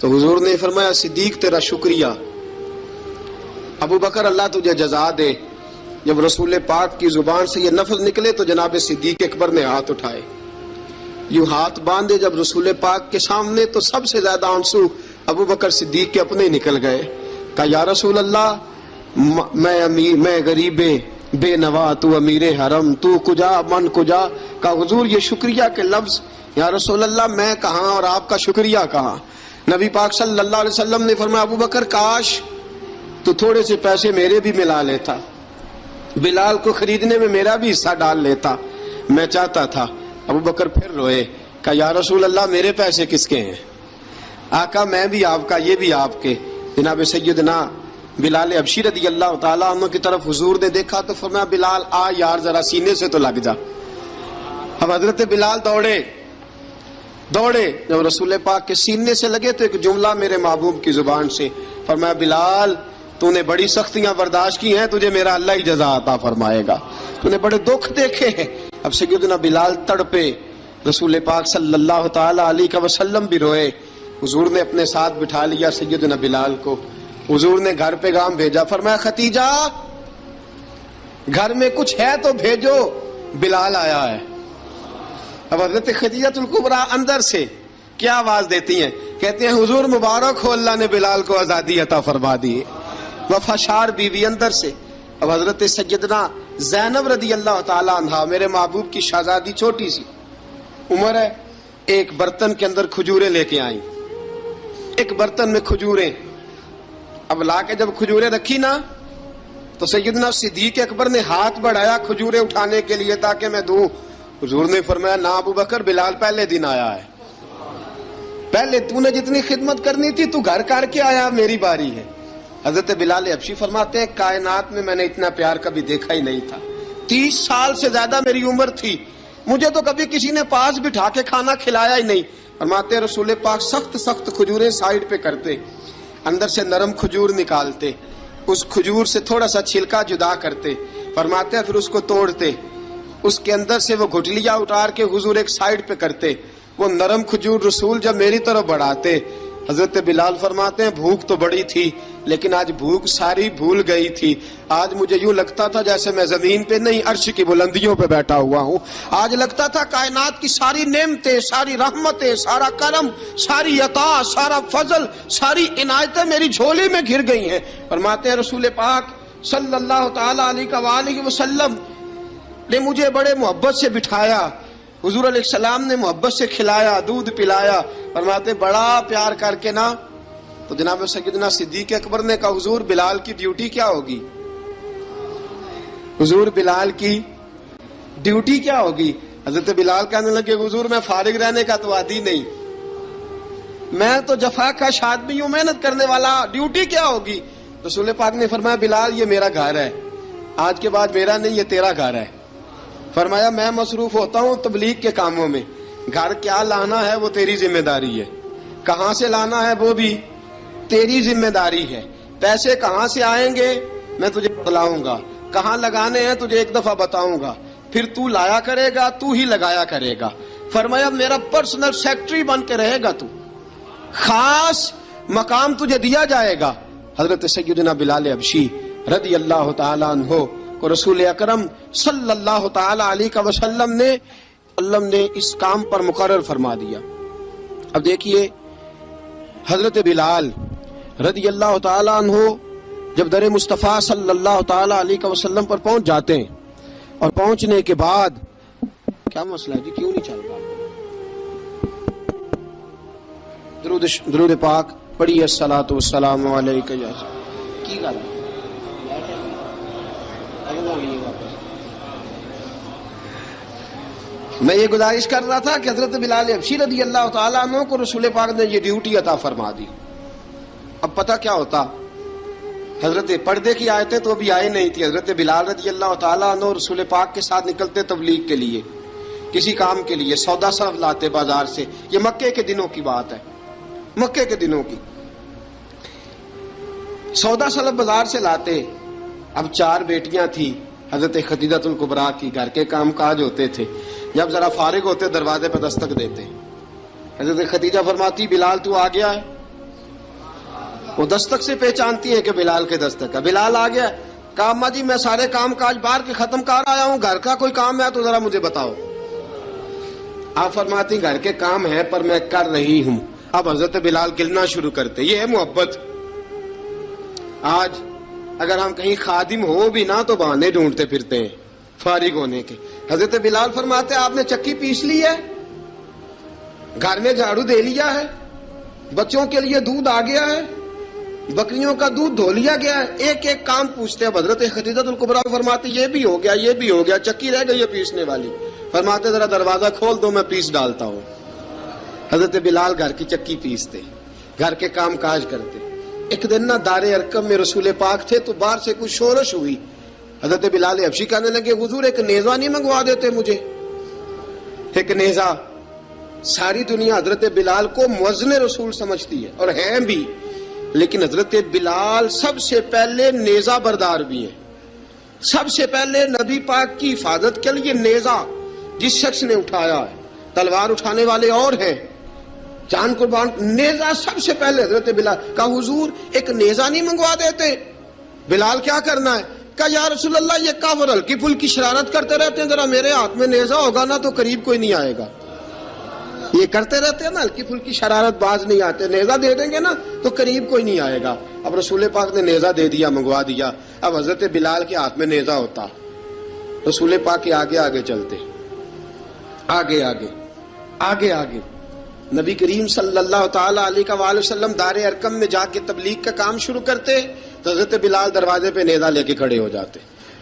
تو حضور نے فرمایا صدیق تیرا شکریہ، ابو بکر اللہ تجھے جزا دے. جب رسول پاک کی زبان سے یہ لفظ نکلے تو جناب صدیق اکبر نے ہاتھ اٹھائے، یوں ہاتھ باندھے جب رسول پاک کے سامنے تو سب سے زیادہ آنسو ابو بکر صدیق کے اپنے نکل گئے. کہا یا رسول اللہ میں غریب بے نوا، تو امیر حرم، تو کجا من کجا. کہا حضور یہ شکریہ کے لفظ، یا رسول اللہ میں کہاں اور آپ کا شکریہ کہاں. نبی پاک صلی اللہ علیہ وسلم نے فرمایا ابو بکر کاش تو تھوڑے سے پیسے میرے بھی ملا لیتا، بلال کو خریدنے میں میرا بھی حصہ ڈال لیتا، میں چاہتا تھا. ابو بکر پھر روئے. کہا یا رسول اللہ میرے پیسے کس کے ہیں؟ آقا میں بھی آپ کا، یہ بھی آپ کے. جناب سیدنا بلال حبشی رضی اللہ تعالیٰ عنہ کی طرف حضور نے دیکھا تو فرمایا بلال آ یار ذرا سینے سے تو لگ جا. اب حضرت بلال دوڑے، جب رسول پاک کے سینے سے لگے تو ایک جملہ میرے محبوب کی زبان سے، فرمایا بلال تو نے بڑی سختیاں برداشت کی ہیں، تجھے میرا اللہ ہی جزا عطا فرمائے گا، تو نے بڑے دکھ دیکھے ہیں۔ اب سیدنا بلال تڑپے، رسول پاک صلی اللہ تعالی علیہ وسلم بھی روئے۔ حضور نے اپنے ساتھ بٹھا لیا سیدنا بلال کو، حضور نے گھر پیغام بھیجا، فرمایا ختیجہ گھر میں کچھ ہے تو بھیجو، بلال آیا ہے۔ اب حضرت خدیجہ الکبریٰ اندر سے کیا آواز دیتی ہیں؟ کہتے ہیں حضور مبارک ہو، اللہ نے بلال کو آزادی عطا فرما دی۔ وفاشار بیوی اندر سے۔ اب حضرت سیدنا زینب رضی اللہ تعالی عنہا، میرے محبوب کی شہزادی، چھوٹی سی عمر ہے، ایک برتن کے اندر کھجوریں لے کے آئیں، ایک برتن میں کھجوریں۔ اب لا کے جب کھجوریں رکھی نا تو سیدنا صدیق اکبر نے ہاتھ بڑھایا کھجوریں اٹھانے کے لیے تاکہ میں دوں۔ حضور نے فرمایا نہ ابو بکر، بلال پہلے دن آیا ہے، پہلے تو نے جتنی خدمت کرنی تھی تو گھر کر کے آیا، میری باری ہے۔ حضرت بلال حبشی فرماتے ہیں کائنات میں نے اتنا پیار کبھی دیکھا ہی نہیں تھا، 30 سال سے زیادہ میری عمر تھی، مجھے تو کبھی کسی نے پاس بٹھا کے کھانا کھلایا ہی نہیں۔ فرماتے ہیں رسول پاک سخت سخت کھجوریں سائیڈ پہ کرتے، اندر سے نرم کھجور نکالتے، اس کھجور سے تھوڑا سا چھلکا جدا کرتے، فرماتے ہیں پھر اس کو توڑتے، اس کے اندر سے وہ گھٹلیاں اتار کے حضور ایک سائیڈ پہ کرتے، وہ نرم کھجور رسول جب میری طرف بڑھاتے، حضرت بلال فرماتے ہیں بھوک تو بڑی تھی لیکن آج بھوک ساری بھول گئی تھی، آج مجھے یوں لگتا تھا جیسے میں زمین پہ نہیں عرش کی بلندیوں پہ بیٹھا ہوا ہوں، آج لگتا تھا کائنات کی ساری نعمتیں، ساری رحمتیں، سارا کرم، ساری عطا، سارا فضل، ساری عنایتیں میری جھولی میں گر گئی ہیں۔ فرماتے ہیں رسول پاک صلی اللہ تعالی علیہ وآلہ وسلم نے مجھے بڑے محبت سے بٹھایا، حضور علیہ السلام نے محبت سے کھلایا، دودھ پلایا، فرماتے بڑا پیار کر کے نا تو جناب سیدنا صدیق اکبر نے کہا حضور بلال کی ڈیوٹی کیا ہوگی؟ حضور بلال کی ڈیوٹی کیا ہوگی؟ حضرت بلال کہنے لگے حضور میں فارغ رہنے کا تو عادی نہیں، میں تو جفا کش آدمی ہوں، محنت کرنے والا، ڈیوٹی کیا ہوگی؟ رسول پاک نے فرمایا بلال یہ میرا گھر ہے، آج کے بعد میرا نہیں یہ تیرا گھر ہے۔ فرمایا میں مصروف ہوتا ہوں تبلیغ کے کاموں میں، گھر کیا لانا ہے وہ تیری ذمہ داری ہے، کہاں سے لانا ہے وہ بھی تیری ذمہ داری ہے، پیسے کہاں سے آئیں گے میں تجھے بتلاؤں گا، کہاں لگانے ہیں تجھے ایک دفعہ بتاؤں گا، پھر تو لایا کرے گا، تو ہی لگایا کرے گا۔ فرمایا میرا پرسنل سیکٹری بن کے رہے گا، تو خاص مقام تجھے دیا جائے گا۔ حضرت سیدنا بلال حبشی رضی اللہ تعالیٰ عنہ کو رسول اکرم صلی اللہ تعالی علیہ وسلم نے اس کام پر مقرر فرما دیا۔ اب دیکھیے حضرت بلال رضی اللہ تعالیٰ عنہ جب در مصطفیٰ صلی اللہ تعالی علیہ وسلم پر پہنچ جاتے ہیں، اور پہنچنے کے بعد کیا مسئلہ ہے جی، کیوں نہیں چل رہا؟ درود پاک پڑھیے، الصلاۃ والسلام علیکہ یا کی گل میں یہ گزارش کر رہا تھا کہ حضرت بلال حبشی رضی اللہ تعالیٰ عنہ کو رسول پاک نے یہ ڈیوٹی عطا فرما دی۔ اب پتہ کیا ہوتا، حضرت پردے کی آیتیں تو ابھی آئے نہیں تھی، حضرت بلال رضی اللہ تعالیٰ عنہ رسول پاک کے ساتھ نکلتے تبلیغ کے لیے، کسی کام کے لیے، سودا صرف لاتے بازار سے، یہ مکے کے دنوں کی بات ہے، مکے کے دنوں کی سودا صرف بازار سے لاتے۔ اب 4 بیٹیاں تھی حضرت خدیجہ الکبریٰ کی، گھر کے کام کاج ہوتے تھے، جب ذرا فارغ ہوتے دروازے پہ دستک دیتے، حضرت خدیجہ فرماتی بلال تو آ گیا ہے، وہ دستک سے پہچانتی ہے کہ بلال کے دستک ہے، بلال آ گیا، کہا اماں جی میں سارے کام کاج باہر کے ختم کر آیا ہوں، گھر کا کوئی کام ہے تو ذرا مجھے بتاؤ۔ آپ فرماتی گھر کے کام ہے پر میں کر رہی ہوں۔ اب حضرت بلال گلنا شروع کرتے، یہ ہے محبت۔ آج اگر ہم کہیں خادم ہو بھی نہ تو بہانے ڈھونڈتے پھرتے ہیں فارغ ہونے کے۔ حضرت بلال فرماتے آپ نے چکی پیس لی ہے، گھر میں جھاڑو دے لیا ہے، بچوں کے لیے دودھ آ گیا ہے، بکریوں کا دودھ دھو لیا گیا ہے، ایک ایک کام پوچھتے ہیں۔ حضرت خدیجہ الکبریٰ فرماتے یہ بھی ہو گیا، یہ بھی ہو گیا، چکی رہ گئی ہے پیسنے والی۔ فرماتے ذرا دروازہ کھول دو میں پیس ڈالتا ہوں۔ حضرت بلال گھر کی چکی پیستے، گھر کے کام کاج کرتے۔ ایک دن نہ دار ارقم میں رسول پاک تھے تو باہر سے کچھ شورش ہوئی، حضرت بلال حبشی کہنے لگے حضور ایک نیزہ نہیں منگوا دیتے مجھے؟ ایک نیزہ، ساری دنیا حضرت بلال کو مؤذن رسول سمجھتی ہے اور ہیں بھی، لیکن حضرت بلال سب سے پہلے نیزہ بردار بھی ہیں. سب سے پہلے نبی پاک کی حفاظت کے لیے نیزہ جس شخص نے اٹھایا ہے، تلوار اٹھانے والے اور ہیں، جان قربان، نیزہ سب سے پہلے حضرت بلال کا. حضور ایک نیزہ نہیں منگوا دیتے؟ بلال کیا کرنا ہے؟ کہا یا رسول اللہ یہ کافر ہلکی پھلکی شرارت کرتے رہتے ہیں، ذرا میرے ہاتھ میں نیزہ ہوگا نا تو قریب کوئی نہیں آئے گا. یہ کرتے رہتے ہیں نا ہلکی پھلکی شرارت، باز نہیں آتے، نیزہ دے دیں گے نا تو قریب کوئی نہیں آئے گا. اب رسول پاک نے نیزہ دے دیا، منگوا دیا. اب حضرت بلال کے ہاتھ میں نیزہ ہوتا، رسول پاک کے آگے آگے چلتے، آگے آگے آگے آگے. نبی کریم صلی اللہ تعالی علیہ وآلہ وسلم دار ارقم میں جا کے تبلیغ کا کام شروع کرتے تو حضرت بلال دروازے پہ نیزہ لے کے کھڑے ہو جاتے.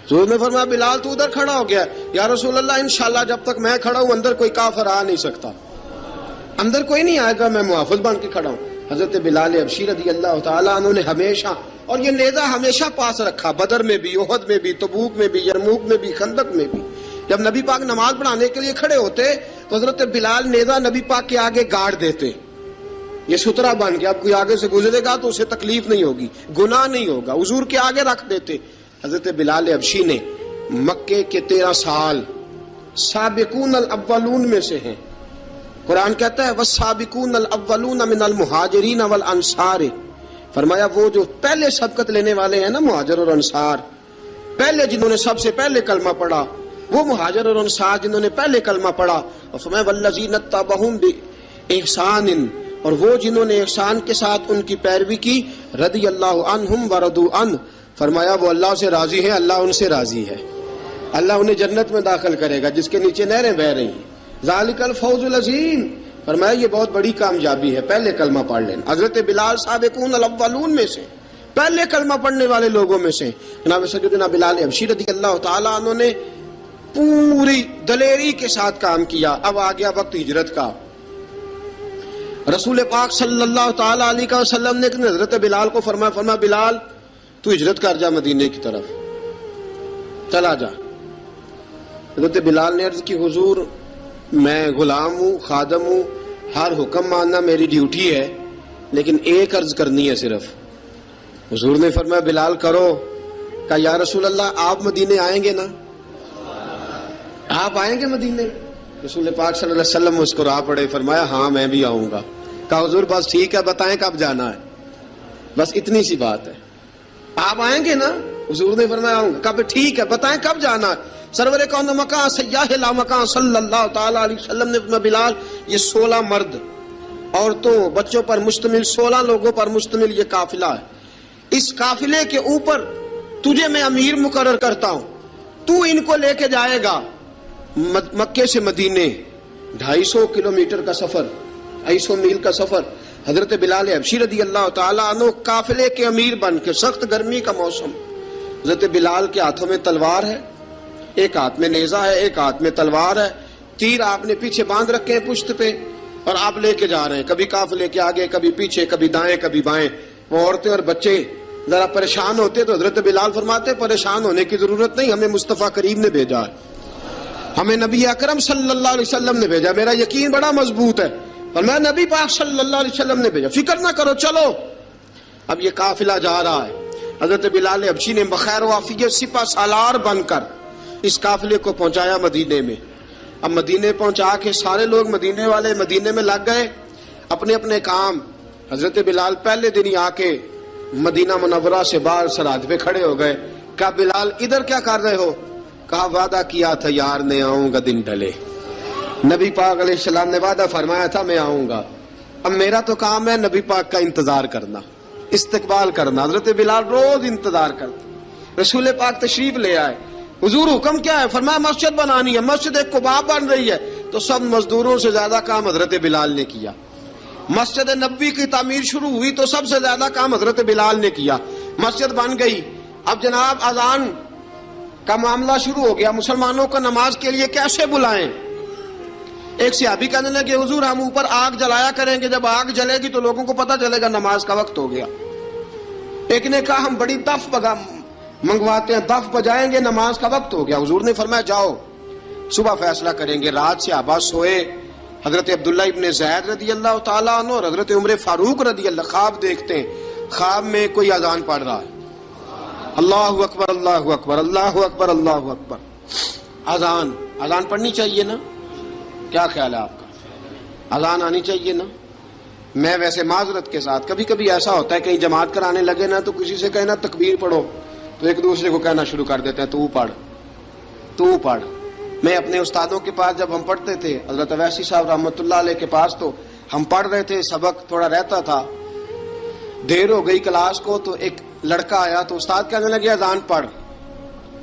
حضور نے فرمایا بلال تو ادھر کھڑا ہو گیا. یا رسول اللہ انشاءاللہ جب تک میں کھڑا ہوں اندر کوئی کافر آ نہیں سکتا، اندر کوئی نہیں آئے گا، میں محافظ بن کے کھڑا ہوں. حضرت بلال حبشی رضی اللہ تعالیٰ عنہ نے ہمیشہ، اور یہ نیزہ ہمیشہ پاس رکھا، بدر میں بھی، احد میں بھی، تبوک میں بھی، یرموک میں بھی، خندق میں بھی. جب نبی پاک نماز پڑھانے کے لیے کھڑے ہوتے تو حضرت بلال نیزہ نبی پاک کے آگے گاڑ دیتے. یہ سترا بن گیا، اب کوئی آگے سے گزرے گا تو اسے تکلیف نہیں ہوگی، گناہ نہیں ہوگا، حضور کے آگے رکھ دیتے. حضرت بلال حبشی نے مکے کے 13 سال سابقون الاولون میں سے ہیں. قرآن کہتا ہے والسابقون الاولون من المہاجرین والانصار، فرمایا وہ جو پہلے سبقت لینے والے ہیں نا مہاجر اور انصار، پہلے جنہوں نے سب سے پہلے کلمہ پڑھا، وہ مہاجر اور انصار جنہوں نے پہلے کلمہ پڑھا. اور فرمایا والذین اتبعوہم بإحسان، اور وہ جنہوں نے احسان کے ساتھ ان کی پیروی کی، رضی اللہ عنہم ورضوا عنہ، فرمایا وہ اللہ سے راضی ہیں، اللہ ان سے راضی ہے، اللہ انہیں جنت میں داخل کرے گا جس کے نیچے نہریں بہ رہی ہیں. ذالک الفوز العظیم، فرمایا یہ بہت بڑی کامیابی ہے پہلے کلمہ پڑھ لینا. حضرت بلال سابقون الاولون میں سے، پہلے کلمہ پڑھنے والے لوگوں میں سے. جناب سیدنا بلال حبشی رضی اللہ تعالیٰ عنہ نے پوری دلیری کے ساتھ کام کیا. اب آ گیا وقت ہجرت کا. رسول پاک صلی اللہ تعالی علیہ وسلم نے حضرت بلال کو فرمایا بلال تو ہجرت کر جا مدینے کی طرف، چلا جا. حضرت بلال نے عرض کی حضور میں غلام ہوں، خادم ہوں، ہر حکم ماننا میری ڈیوٹی ہے، لیکن ایک عرض کرنی ہے صرف. حضور نے فرمایا بلال کرو. کہا یا رسول اللہ آپ مدینے آئیں گے نا؟ آپ آئیں گے مدینے؟ رسول پاک صلی اللہ علیہ وسلم مسکرا پڑے، فرمایا ہاں میں بھی آؤں گا. کہا حضور بس ٹھیک ہے، بتائیں کب جانا ہے، بس اتنی سی بات ہے. آپ آئیں گے نا؟ حضور نے فرمایا آؤں گا. کہا ٹھیک ہے، بتائیں کب جانا ہے. سرور کون مکان سیاح لا مکان صلی اللہ تعالی علیہ وسلم نے فرمایا بلال یہ 16 مرد عورتوں بچوں پر مشتمل، 16 لوگوں پر مشتمل یہ قافلہ ہے. اس قافلے کے اوپر تجھے میں امیر مقرر کرتا ہوں، تو ان کو لے کے جائے گا مکے سے مدینے. 250 کلومیٹر کا سفر، 250 میل کا سفر. حضرت بلال حبشی رضی اللہ تعالیٰ عنہ قافلے کے امیر بن کے، سخت گرمی کا موسم، حضرت بلال کے ہاتھوں میں تلوار ہے، ایک ہاتھ میں نیزہ ہے، ایک ہاتھ میں تلوار ہے. تیر آپ نے پیچھے باندھ رکھے ہیں پشت پہ، اور آپ لے کے جا رہے ہیں، کبھی قافلے کے آگے، کبھی پیچھے، کبھی دائیں کبھی بائیں. وہ عورتیں اور بچے ذرا پریشان ہوتے تو حضرت بلال فرماتے پریشان ہونے کی ضرورت نہیں، ہمیں مصطفیٰ کریم نے بھیجا ہے، ہمیں نبی اکرم صلی اللہ علیہ وسلم نے بھیجا، میرا یقین بڑا مضبوط ہے، اور میں نبی پاک صلی اللہ علیہ وسلم نے بھیجا، فکر نہ کرو چلو. اب یہ قافلہ جا رہا ہے. حضرت بلال حبشی نے بخیر و عافیت سپہ سالار بن کر اس قافلے کو پہنچایا مدینے میں. اب مدینے پہنچا کے سارے لوگ مدینے والے مدینے میں لگ گئے اپنے اپنے کام. حضرت بلال پہلے دن ہی آ کے مدینہ منورہ سے باہر سرحد پہ کھڑے ہو گئے. کہا بلال ادھر کیا کر رہے ہو؟ کہا وعدہ کیا تھا یار نے آؤں گا دن ڈھلے، نبی پاک علیہ السلام نے وعدہ فرمایا تھا میں آؤں گا. اب میرا تو کام ہے نبی پاک کا انتظار کرنا، استقبال کرنا. حضرت بلال روز انتظار کرتے. رسول پاک تشریف لے آئے. حضور حکم کیا ہے؟ فرمایا مسجد بنانی ہے. مسجد ایک قباء بن رہی ہے. تو سب مزدوروں سے زیادہ کام حضرت بلال نے کیا. مسجد نبوی کی تعمیر شروع ہوئی تو سب سے زیادہ کام حضرت بلال نے کیا. مسجد بن گئی. اب جناب اذان کا معاملہ شروع ہو گیا، مسلمانوں کو نماز کے لیے کیسے بلائیں؟ ایک صحابی کہنے لگے حضور ہم اوپر آگ جلایا کریں گے، جب آگ جلے گی تو لوگوں کو پتہ چلے گا نماز کا وقت ہو گیا. ایک نے کہا ہم بڑی دف منگواتے ہیں، دف بجائیں گے، نماز کا وقت ہو گیا. حضور نے فرمایا جاؤ صبح فیصلہ کریں گے. رات سے صحابہ سوئے. حضرت عبداللہ ابن زید رضی اللہ تعالیٰ عنہ اور حضرت عمر فاروق رضی اللہ خواب دیکھتے ہیں. خواب میں کوئی اذان پڑھ رہا ہے، اللہ اکبر اللہ اکبر اللہ اکبر اللہ اکبر، اذان پڑھنی چاہیے نا؟ کیا خیال ہے آپ کا؟ اذان آنی چاہیے نا؟ میں ویسے معذرت کے ساتھ کبھی کبھی ایسا ہوتا ہے کہیں جماعت کرانے لگے نا تو کسی سے کہنا تکبیر پڑھو تو ایک دوسرے کو کہنا شروع کر دیتے ہیں تو پڑھ۔ میں اپنے استادوں کے پاس جب ہم پڑھتے تھے، حضرت اویسی صاحب رحمۃ اللہ علیہ کے پاس، تو ہم پڑھ رہے تھے، سبق تھوڑا رہتا تھا، دیر ہو گئی کلاس کو تو ایک لڑکا آیا تو استاد کہنے لگے اذان پڑھ،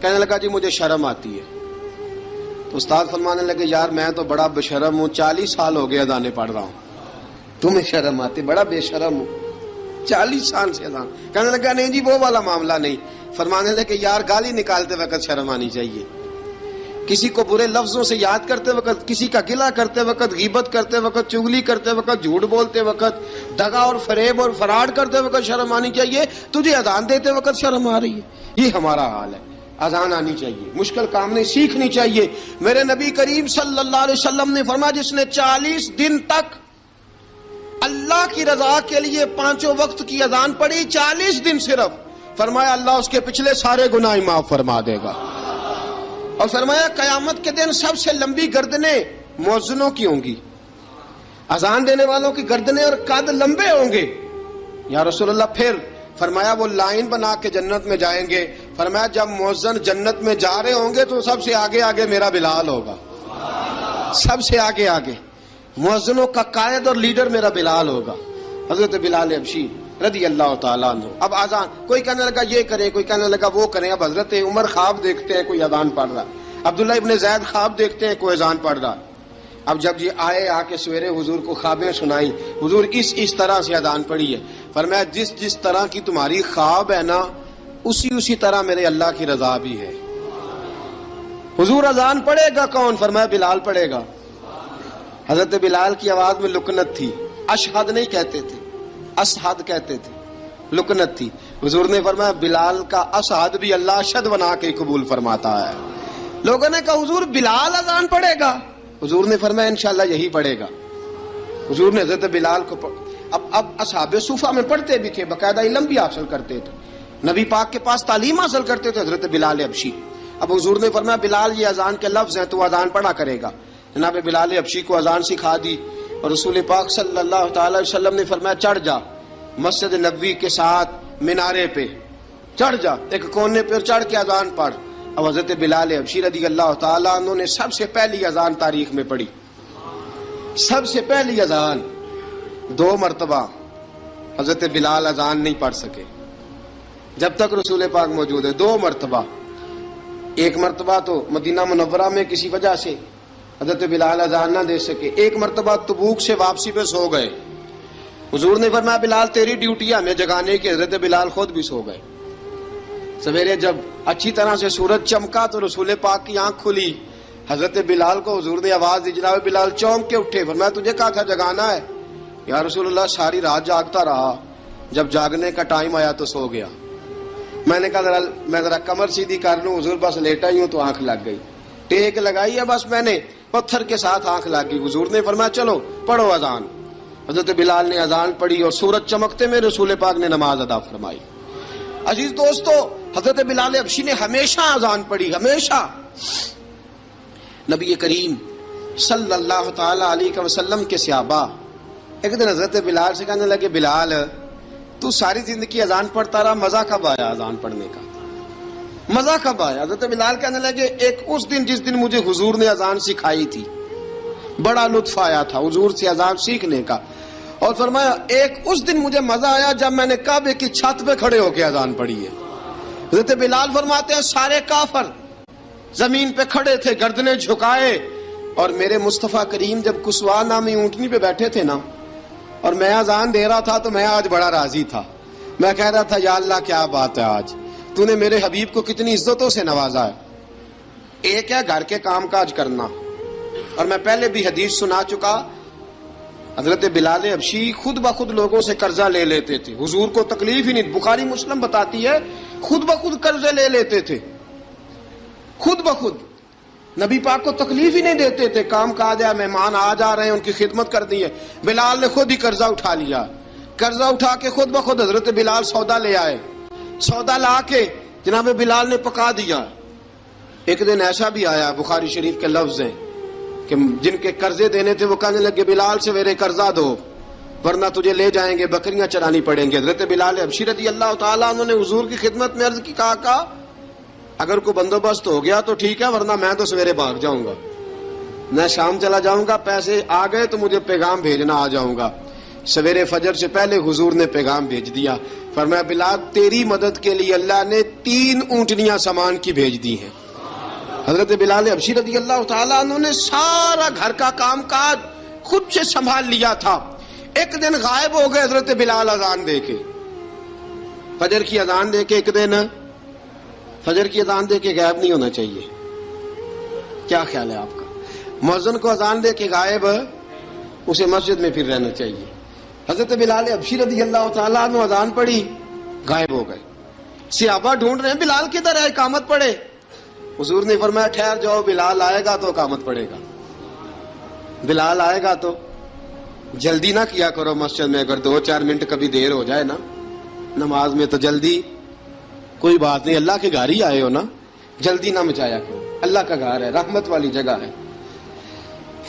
کہنے لگا جی مجھے شرم آتی ہے۔ تو استاد فرمانے لگے یار میں تو بڑا بے شرم ہوں، 40 سال ہو گئے اذانیں پڑھ رہا ہوں، تمہیں شرم آتی؟ بڑا بے شرم ہوں، 40 سال سے اذان۔ کہنے لگا نہیں جی وہ والا معاملہ نہیں۔ فرمانے لگے یار گالی نکالتے وقت شرم آنی چاہیے، کسی کو برے لفظوں سے یاد کرتے وقت، کسی کا گلہ کرتے وقت، غیبت کرتے وقت، چغلی کرتے وقت، جھوٹ بولتے وقت، دغا اور فریب اور فراڈ کرتے وقت شرم آنی چاہیے، تجھے اذان دیتے وقت شرم آ رہی ہے۔ یہ ہمارا حال ہے، اذان آنی چاہیے، مشکل کام نہیں، سیکھنی چاہیے۔ میرے نبی کریم صلی اللہ علیہ وسلم نے فرمایا جس نے 40 دن تک اللہ کی رضا کے لیے 5 وقت کی اذان پڑھی، 40 دن صرف، فرمایا اللہ اس کے پچھلے سارے گناہ معاف فرما دے گا۔ اور فرمایا قیامت کے دن سب سے لمبی گردنیں مؤذنوں کی ہوں گی، اذان دینے والوں کی گردنیں اور قد لمبے ہوں گے۔ یا رسول اللہ پھر؟ فرمایا وہ لائن بنا کے جنت میں جائیں گے۔ فرمایا جب مؤذن جنت میں جا رہے ہوں گے تو سب سے آگے آگے میرا بلال ہوگا، سب سے آگے آگے مؤذنوں کا قائد اور لیڈر میرا بلال ہوگا، حضرت بلال حبشی رضی اللہ تعالیٰ عنہ۔ اب اذان کوئی کہنے لگا یہ کریں، کوئی کہنے لگا وہ کریں۔ اب حضرت عمر خواب دیکھتے ہیں کوئی اذان پڑھ رہا، عبداللہ ابن زید خواب دیکھتے ہیں کوئی اذان پڑھ رہا۔ اب جب یہ آئے آ کے سویرے حضور کو خوابیں سنائی، حضور اس طرح سے اذان پڑھی ہے۔ فرمایا جس طرح کی تمہاری خواب ہے نا اسی طرح میرے اللہ کی رضا بھی ہے۔ حضور اذان پڑھے گا کون؟ فرمایا بلال پڑھے گا۔ حضرت بلال کی آواز میں لکنت تھی، اشہد نہیں کہتے تھے، اسحد کہتے تھے، لکنت تھی۔ حضور نے فرمایا بلال کا اسحد بھی اللہ اشہد بنا کے قبول فرماتا ہے۔ لوگوں نے کہا حضور بلال اذان پڑھے گا؟ حضور نے فرمایا انشاءاللہ یہی پڑھے گا۔ حضور نے حضرت بلال کو اب اصحاب صوفہ میں پڑھتے بھی تھے، باقاعدہ علم بھی حاصل کرتے تھے، نبی پاک کے پاس تعلیم حاصل کرتے تھے، حضرت بلال حبشی۔ اب حضور نے فرمایا بلال یہ اذان کے لفظ ہیں تو اذان پڑھا کرے گا۔ جناب بلال حبشی کو اذان سکھا دی اور رسول پاک صلی اللہ تعالی وسلم نے فرمایا چڑھ جا مسجد نبوی کے ساتھ مینارے پہ، چڑھ جا ایک کونے پہ اور چڑھ کے اذان پڑھ۔ اب حضرت بلال حبشی رضی اللہ تعالیٰ عنہ نے سب سے پہلی اذان تاریخ میں پڑھی، سب سے پہلی اذان 2 مرتبہ حضرت بلال اذان نہیں پڑھ سکے جب تک رسول پاک موجود ہے، 2 مرتبہ۔ ایک مرتبہ تو مدینہ منورہ میں کسی وجہ سے حضرت بلال اذان نہ دے سکے، ایک مرتبہ تبوک سے واپسی پہ سو گئے۔ حضور نے فرمایا بلال تیری ڈیوٹی ہے ہمیں جگانے کی، حضرت بلال خود بھی سو گئے۔ سویرے جب اچھی طرح سے سورج چمکا تو رسول پاک کی آنکھ کھلی، حضرت بلال کو حضور نے آواز دی، جناب بلال چونک کے اٹھے، فرمایا تجھے کہا تھا جگانا ہے؟ یا رسول اللہ ساری رات جاگتا رہا، جب جاگنے کا ٹائم آیا تو سو گیا۔ میں نے کہا میں ذرا کمر سیدھی کر لوں، حضور بس لیٹا ہی ہوں تو آنکھ لگ گئی، ٹیک لگائی ہے بس میں نے، پتھر کے ساتھ آنکھ لگ گئی۔ حضور نے فرمایا چلو پڑھو اذان۔ حضرت بلال نے اذان پڑھی اور سورج چمکتے میں رسول پاک نے نماز ادا فرمائی۔ عزیز دوستو حضرت بلال حبشی نے ہمیشہ اذان پڑھی، ہمیشہ۔ نبی کریم صلی اللہ تعالی علیہ وسلم کے صحابہ ایک دن حضرت بلال سے کہنے لگے بلال تو ساری زندگی اذان پڑھتا رہا، مزہ کب آیا اذان پڑھنے کا؟ مزہ کب آیا؟ حضرت بلال کہنے لگے ایک اس دن جس دن مجھے حضور نے اذان سکھائی تھی، بڑا لطف آیا تھا حضور سے اذان سیکھنے کا، اور فرمایا ایک اس دن مجھے مزہ آیا جب میں نے کعبے کی چھت پہ کھڑے ہو کے اذان پڑھی ہے۔ حضرت بلال فرماتے ہیں سارے کافر زمین پہ کھڑے تھے گردنیں جھکائے، اور میرے مصطفیٰ کریم جب کسوا نامی اونٹنی پہ بیٹھے تھے نا اور میں اذان دے رہا تھا تو میں آج بڑا راضی تھا، میں کہہ رہا تھا یا اللہ کیا بات ہے، آج تو نے میرے حبیب کو کتنی عزتوں سے نوازا ہے۔ ایک ہے گھر کے کام کاج کرنا، اور میں پہلے بھی حدیث سنا چکا، حضرت بلال حبشی خود بخود لوگوں سے قرضہ لے لیتے تھے، حضور کو تکلیف ہی نہیں، بخاری مسلم بتاتی ہے خود بخود قرضے لے لیتے تھے، خود بخود نبی پاک کو تکلیف ہی نہیں دیتے تھے، کام کاج ہے، مہمان آ جا رہے ہیں ان کی خدمت کر دی ہے، بلال نے خود ہی قرضہ اٹھا لیا قرضہ اٹھا کے خود بخود حضرت بلال سودا لے آئے. سودا لا کے جناب بلال نے پکا دیا. ایک دن ایسا بھی آیا، بخاری شریف کے لفظ ہیں کہ جن کے قرضے دینے تھے وہ کہنے لگے بلال سے میرے قرضہ دو ورنہ تجھے لے جائیں گے، بکریاں چرانی پڑیں گے. حضرت بلال حبشی رضی اللہ تعالیٰ انہوں نے حضور کی خدمت میں عرض کی، کہا اگر کوئی بندوبست ہو گیا تو ٹھیک ہے ورنہ میں تو سویرے بھاگ جاؤں گا، میں شام چلا جاؤں گا، پیسے آ گئے تو مجھے پیغام بھیجنا، آ جاؤں گا. سویرے فجر سے پہلے حضور نے پیغام بھیج دیا. فرمایا بلال تیری مدد کے لیے اللہ نے 3 اونٹنیاں سامان کی بھیج دی ہیں. حضرت بلال حبشی رضی اللہ تعالیٰ انہوں نے سارا گھر کا کام کاج خود سے سنبھال لیا تھا. ایک دن غائب ہو گئے حضرت بلال اذان دے کے، فجر کی اذان دے کے. ایک دن فجر کی اذان دے کے غائب نہیں ہونا چاہیے، کیا خیال ہے آپ کا؟ مؤذن کو اذان دے کے غائب اسے مسجد میں پھر رہنا چاہیے. حضرت بلال حبشی رضی اللہ تعالیٰ عنہ اذان پڑھی، غائب ہو گئے. صحابہ ڈھونڈ رہے ہیں بلال کدھر ہے، اقامت پڑھے. حضور نے فرمایا ٹھہر جاؤ، بلال آئے گا تو اقامت پڑھے گا. بلال آئے گا تو جلدی نہ کیا کرو مسجد میں، اگر 2-4 منٹ کبھی دیر ہو جائے نا نماز میں تو جلدی کوئی بات نہیں، اللہ کے گھر ہی آئے ہو نا، جلدی نہ مچایا کرو، اللہ کا گھر ہے، رحمت والی جگہ ہے.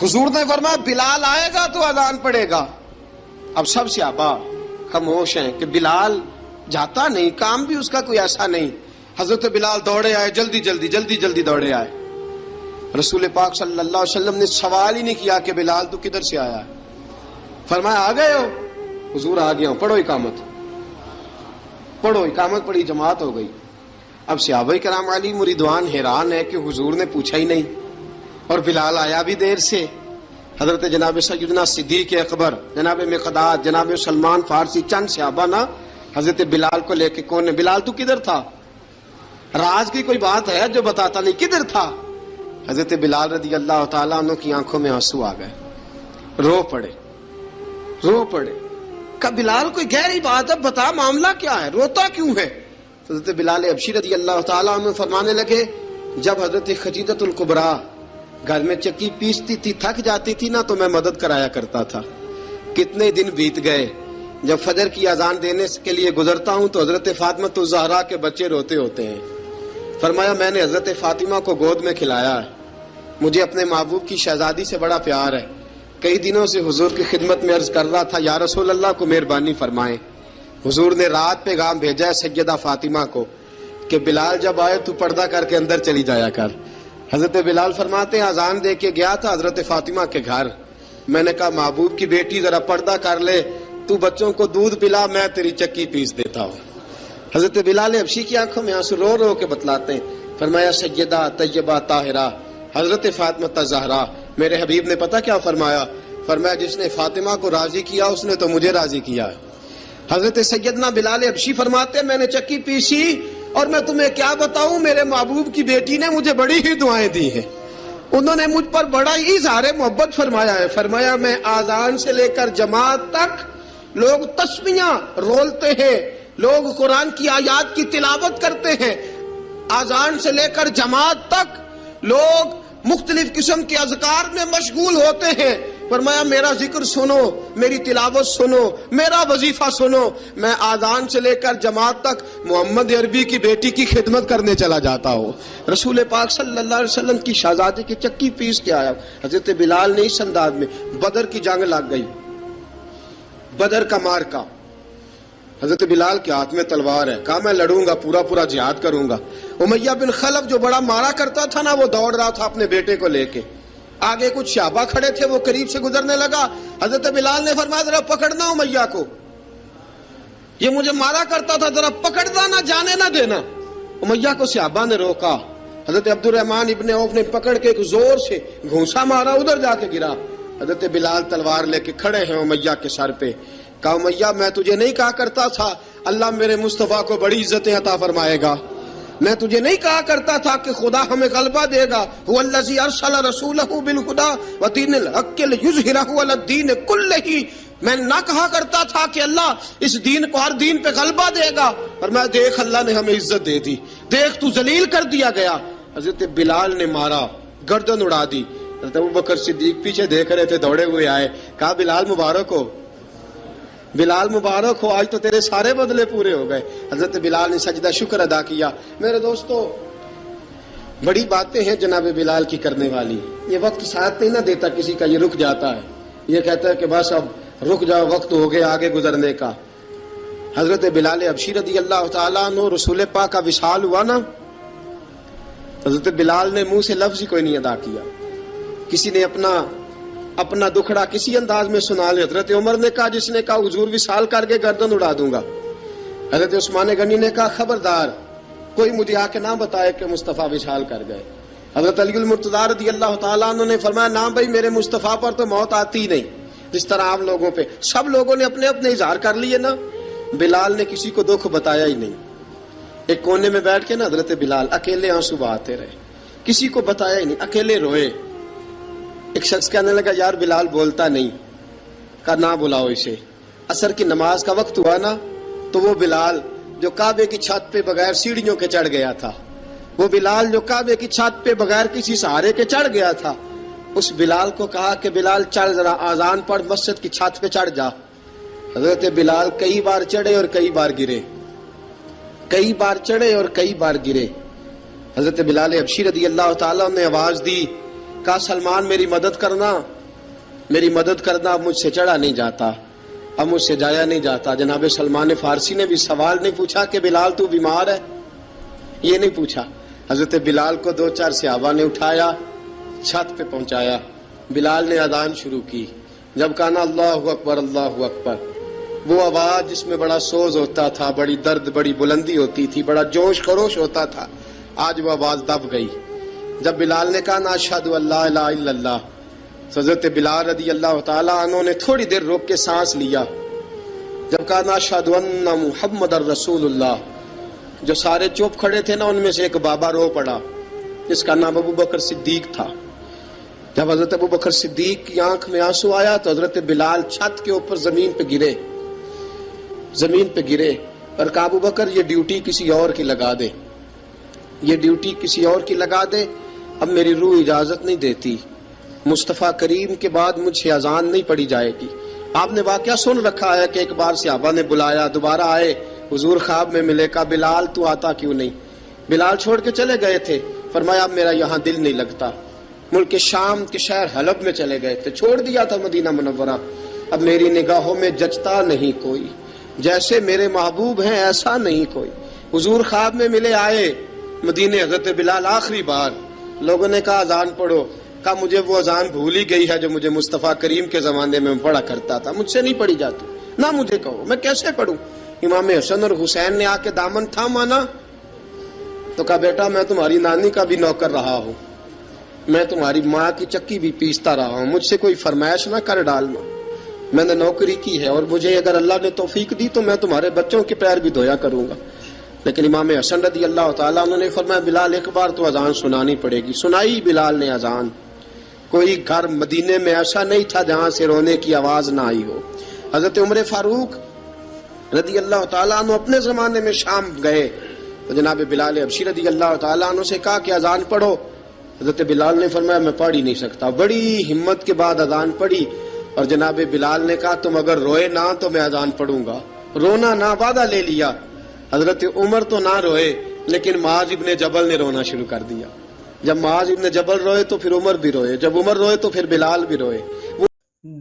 حضور نے فرمایا بلال آئے گا تو اذان پڑے گا. اب سب صحابہ خاموش ہیں کہ بلال جاتا نہیں، کام بھی اس کا کوئی ایسا نہیں. حضرت بلال دوڑے آئے، جلدی دوڑے آئے. رسول پاک صلی اللہ علیہ وسلم نے سوال ہی نہیں کیا کہ بلال تو کدھر سے آیا ہے، فرمایا آ گئے ہو؟ حضور آ گیا ہوں. پڑھو اقامت پڑھی، جماعت ہو گئی. اب صحابہ کرام علی مریدوان حیران ہے کہ حضور نے پوچھا ہی نہیں اور بلال آیا بھی دیر سے. حضرت جناب سیدنا صدیق اکبر، جناب مقداد، جناب سلمان فارسی، چند صحابہ نا حضرت بلال کو لے کے، کون ہے بلال تو کدھر تھا؟ راز کی کوئی بات ہے جو بتاتا نہیں، کدھر تھا؟ حضرت بلال رضی اللہ تعالیٰ عنہ کی آنکھوں میں آنسو آ گئے، رو پڑے. کہ بلال کوئی گہری بات ہے، بتا معاملہ کیا ہے، روتا کیوں ہے؟ حضرت بلال حبشی رضی اللہ تعالیٰ عنہ فرمانے لگے جب حضرت خدیجہ الکبریٰ گھر میں چکی پیستی تھی، تھک جاتی تھی نا تو میں مدد کرایا کرتا تھا. کتنے دن بیت گئے، جب فجر کی اذان دینے کے لیے گزرتا ہوں تو حضرت فاطمہ الزہرا کے بچے روتے ہوتے ہیں. فرمایا میں نے حضرت فاطمہ کو گود میں کھلایا ہے، مجھے اپنے محبوب کی شہزادی سے بڑا پیار ہے. کئی دنوں سے حضور کی خدمت میں عرض کر رہا تھا یا رسول اللہ کو مہربانی فرمائیں. حضور نے رات پیغام بھیجا ہے سیدہ فاطمہ کو کہ بلال جب آئے تو پردہ کر کے اندر چلی جایا کر. حضرت بلال فرماتے ہیں اذان دے کے گیا تھا حضرت فاطمہ کے گھر، میں نے کہا محبوب کی بیٹی ذرا پردہ کر لے، تو بچوں کو دودھ پلا، میں تیری چکی پیس دیتا ہوں. حضرت بلال حبشی کی آنکھوں میں آنسو رو کے بتلاتے ہیں. فرمایا سیدہ طیبہ طاہرہ حضرت فاطمہ الزہرا، میرے حبیب نے پتہ کیا فرمایا؟ فرمایا جس نے فاطمہ کو راضی کیا اس نے تو مجھے راضی کیا. حضرت سیدنا بلال حبشی فرماتے ہیں میں نے چکی پیسی اور میں تمہیں کیا بتاؤں، میرے محبوب کی بیٹی نے مجھے بڑی ہی دعائیں دی ہیں، انہوں نے مجھ پر بڑا ہی اظہار محبت فرمایا ہے. فرمایا میں آذان سے لے کر جماعت تک لوگ تسبیحاں رولتے ہیں، لوگ قرآن کی آیات کی تلاوت کرتے ہیں، آذان سے لے کر جماعت تک لوگ مختلف قسم کے اذکار میں مشغول ہوتے ہیں. فرمایا میرا ذکر سنو، میری تلاوت سنو، میرا وظیفہ سنو. میں آذان سے لے کر جماعت تک محمد عربی کی بیٹی کی خدمت کرنے چلا جاتا ہوں. رسول پاک صلی اللہ علیہ وسلم کی شہزادی کی چکی پیس کے آیا. حضرت بلال نے اس انداز میں، بدر کی جنگ لگ گئی، بدر کا مارکا، حضرت بلال کے ہاتھ میں تلوار ہے، کہا میں لڑوں گا، پورا جہاد کروں گا. امیہ بن خلف جو بڑا مارا کرتا تھا نا وہ دوڑ رہا تھا اپنے بیٹے کو لے کے، آگے کچھ صحابہ کھڑے تھے، وہ قریب سے گزرنے لگا. حضرت بلال نے فرمایا ذرا پکڑنا امیہ کو، یہ مجھے مارا کرتا تھا، ذرا پکڑنا، نہ جانے نہ دینا. امیہ کو صحابہ نے روکا. حضرت عبد الرحمن ابن عوف نے پکڑ کے ایک زور سے گھونسا مارا، ادھر جا کے گرا. حضرت بلال تلوار لے کے کھڑے ہیں امیہ کے سر پہ. کہا امیہ میں تجھے نہیں کہا کرتا تھا اللہ میرے مصطفیٰ کو بڑی عزتیں عطا فرمائے گا؟ میں تجھے نہیں کہا کرتا تھا کہ خدا ہمیں غلبہ دے گا؟ هو الذی ارسل رسولہ بالہدی ودین الحق لیظہرہ علی الدین کلہ. میں نہ کہا کرتا تھا کہ اللہ اس دین کو ہر دین پہ غلبہ دے گا، اور میں دیکھ اللہ نے ہمیں عزت دے دی، دیکھ تو ذلیل کر دیا گیا. حضرت بلال نے مارا، گردن اڑا دی. حضرت ابوبکر صدیق پیچھے دیکھ رہے تھے، دوڑے ہوئے آئے، کہا بلال مبارک ہو. بلال مبارک ہو، آج تو تیرے سارے بدلے پورے ہو گئے۔ حضرت بلال نے سجدہ شکر ادا کیا۔ میرے دوستو، بڑی باتیں ہیں جناب بلال کی کرنے والی۔ یہ وقت ساتھ نہیں نہ دیتا کسی کا، یہ رک جاتا ہے، یہ کہتا ہے کہ بس اب رک جاؤ، وقت ہو گیا آگے گزرنے کا۔ حضرت بلال حبشی رضی اللہ تعالیٰ عنہ، رسول پاک کا وصال ہوا نا، حضرت بلال نے منہ سے لفظ ہی کوئی نہیں ادا کیا۔ کسی نے اپنا دکھڑا کسی انداز میں سنا لے۔ حضرت عمر نے کہا، جس نے کہا حضور وصال کر کے گردن اڑا دوں گا۔ حضرت عثمان غنی نے کہا، خبردار کوئی مجھے آ کے نہ بتائے کہ مصطفیٰ وصال کر گئے۔ حضرت علی المرتضیٰ رضی اللہ تعالیٰ عنہ نے فرمایا، نہ بھائی، میرے مصطفیٰ پر تو موت آتی ہی نہیں، جس طرح عام لوگوں پہ۔ سب لوگوں نے اپنے اپنے اظہار کر لیے نا، بلال نے کسی کو دکھ بتایا ہی نہیں۔ ایک کونے میں بیٹھ کے نا حضرت بلال اکیلے آنسو بہاتے رہے، کسی کو بتایا ہی نہیں، اکیلے روئے۔ ایک شخص کہنے لگا، یار بلال بولتا نہیں۔ کہا، نہ بلاؤ اسے۔ عصر کی نماز کا وقت ہوا نا، تو وہ بلال جو کعبے کی چھت پہ بغیر سیڑھیوں کے چڑھ گیا تھا، وہ بلال جو کعبے کی چھت پہ بغیر کسی سہارے کے چڑھ گیا تھا، اس بلال کو کہا کہ بلال چل ذرا آذان پڑھ، مسجد کی چھت پہ چڑھ جا۔ حضرت بلال کئی بار چڑھے اور کئی بار گرے، کئی بار چڑھے اور کئی بار گرے۔ حضرت بلال حبشی رضی اللہ تعالیٰ نے آواز دی، کہا، سلمان میری مدد کرنا، میری مدد کرنا، اب مجھ سے چڑھا نہیں جاتا، اب مجھ سے جایا نہیں جاتا۔ جناب سلمان فارسی نے بھی سوال نہیں پوچھا کہ بلال تو بیمار ہے، یہ نہیں پوچھا۔ حضرت بلال کو 2-4 صحابہ نے اٹھایا، چھت پہ پہنچایا۔ بلال نے اذان شروع کی۔ جب کہا نا اللہ اکبر اللہ اکبر، وہ آواز جس میں بڑا سوز ہوتا تھا، بڑی درد، بڑی بلندی ہوتی تھی، بڑا جوش خروش ہوتا تھا، آج وہ آواز دب گئی۔ جب بلال نے کہا نا اشہد ان لا الہ الا اللہ، حضرت بلال رضی اللہ تعالیٰ عنہ نے تھوڑی دیر روک کے سانس لیا۔ جب کہا نا اشہد ان محمد الرسول اللہ، جو سارے چوپ کھڑے تھے نا، ان میں سے ایک بابا رو پڑا، جس کا نام ابو بکر صدیق تھا۔ جب حضرت ابو بکر صدیق کی آنکھ میں آنسو آیا تو حضرت بلال چھت کے اوپر زمین پہ گرے، زمین پہ گرے اور کہا، ابو بکر یہ ڈیوٹی کسی اور کی لگا دے، یہ ڈیوٹی کسی اور کی لگا دے، اب میری روح اجازت نہیں دیتی، مصطفیٰ کریم کے بعد مجھ سے اذان نہیں پڑھی جائے گی۔ آپ نے واقعہ سن رکھا ہے کہ ایک بار صحابہ نے بلایا، دوبارہ آئے، حضور خواب میں ملے، کہا، بلال تو آتا کیوں نہیں؟ بلال چھوڑ کے چلے گئے تھے۔ فرمایا، اب میرا یہاں دل نہیں لگتا۔ ملک شام کے شہر حلب میں چلے گئے تھے، چھوڑ دیا تھا مدینہ منورہ، اب میری نگاہوں میں جچتا نہیں کوئی، جیسے میرے محبوب ہیں ایسا نہیں کوئی۔ حضور خواب میں ملے، آئے مدینے، حضرت بلال آخری بار، لوگوں نے کہا اذان پڑھو، کہا مجھے وہ اذان بھول ہی گئی ہے جو مجھے مصطفیٰ کریم کے زمانے میں پڑھا کرتا تھا، مجھ سے نہیں پڑھی جاتی، نہ مجھے کہو، میں کیسے پڑھوں؟ امام حسن اور حسین نے آ کے دامن تھاما نا، تو کہا، بیٹا میں تمہاری نانی کا بھی نوکر رہا ہوں، میں تمہاری ماں کی چکی بھی پیستا رہا ہوں، مجھ سے کوئی فرمائش نہ کر ڈالنا، میں نے نوکری کی ہے، اور مجھے اگر اللہ نے توفیق دی تو میں تمہارے بچوں کے پیر بھی دھویا کروں گا۔ لیکن امام حسن رضی اللہ تعالیٰ عنہ نے فرمایا، بلال ایک بار تو اذان سنانی پڑے گی۔ سنائی بلال نے اذان۔ کوئی گھر مدینے میں ایسا نہیں تھا جہاں سے رونے کی آواز نہ آئی ہو۔ حضرت عمر فاروق رضی اللہ تعالیٰ عنہ اپنے زمانے میں شام گئے تو جناب بلال حبشی رضی اللہ تعالیٰ عنہ سے کہا کہ اذان پڑھو۔ حضرت بلال نے فرمایا، میں پڑھ ہی نہیں سکتا۔ بڑی ہمت کے بعد اذان پڑھی اور جناب بلال نے کہا، تم اگر روئے نہ تو میں اذان پڑھوں گا، رونا نہ، وعدہ لے لیا۔ حضرت عمر تو نہ روئے، لیکن معاذ ابن جبل نے رونا شروع کر دیا۔ جب معاذ ابن جبل روئے تو پھر عمر بھی روئے، جب عمر روئے تو پھر بلال بھی روئے۔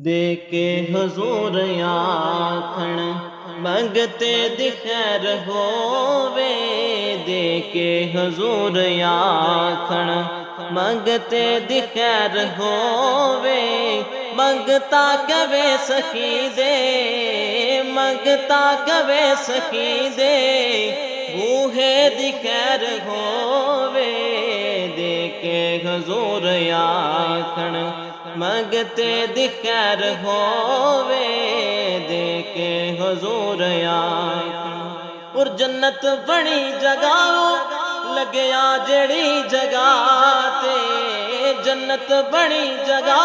دیکھے حضور آکھن منگتے دی خیر ہووے، دیکھے حضور آکھن منگتے دی خیر ہووے، منگتا کبے سخی دے، منگتا کبے سخی دے، بوہے دی خیر ہووے، دیکھے حضور آکھن منگتے دی خیر ہووے، دیکھے حضور آکھن۔ اور جنت بڑی جگہ لگیا جڑی جگہ تے، جنت بڑی جگہ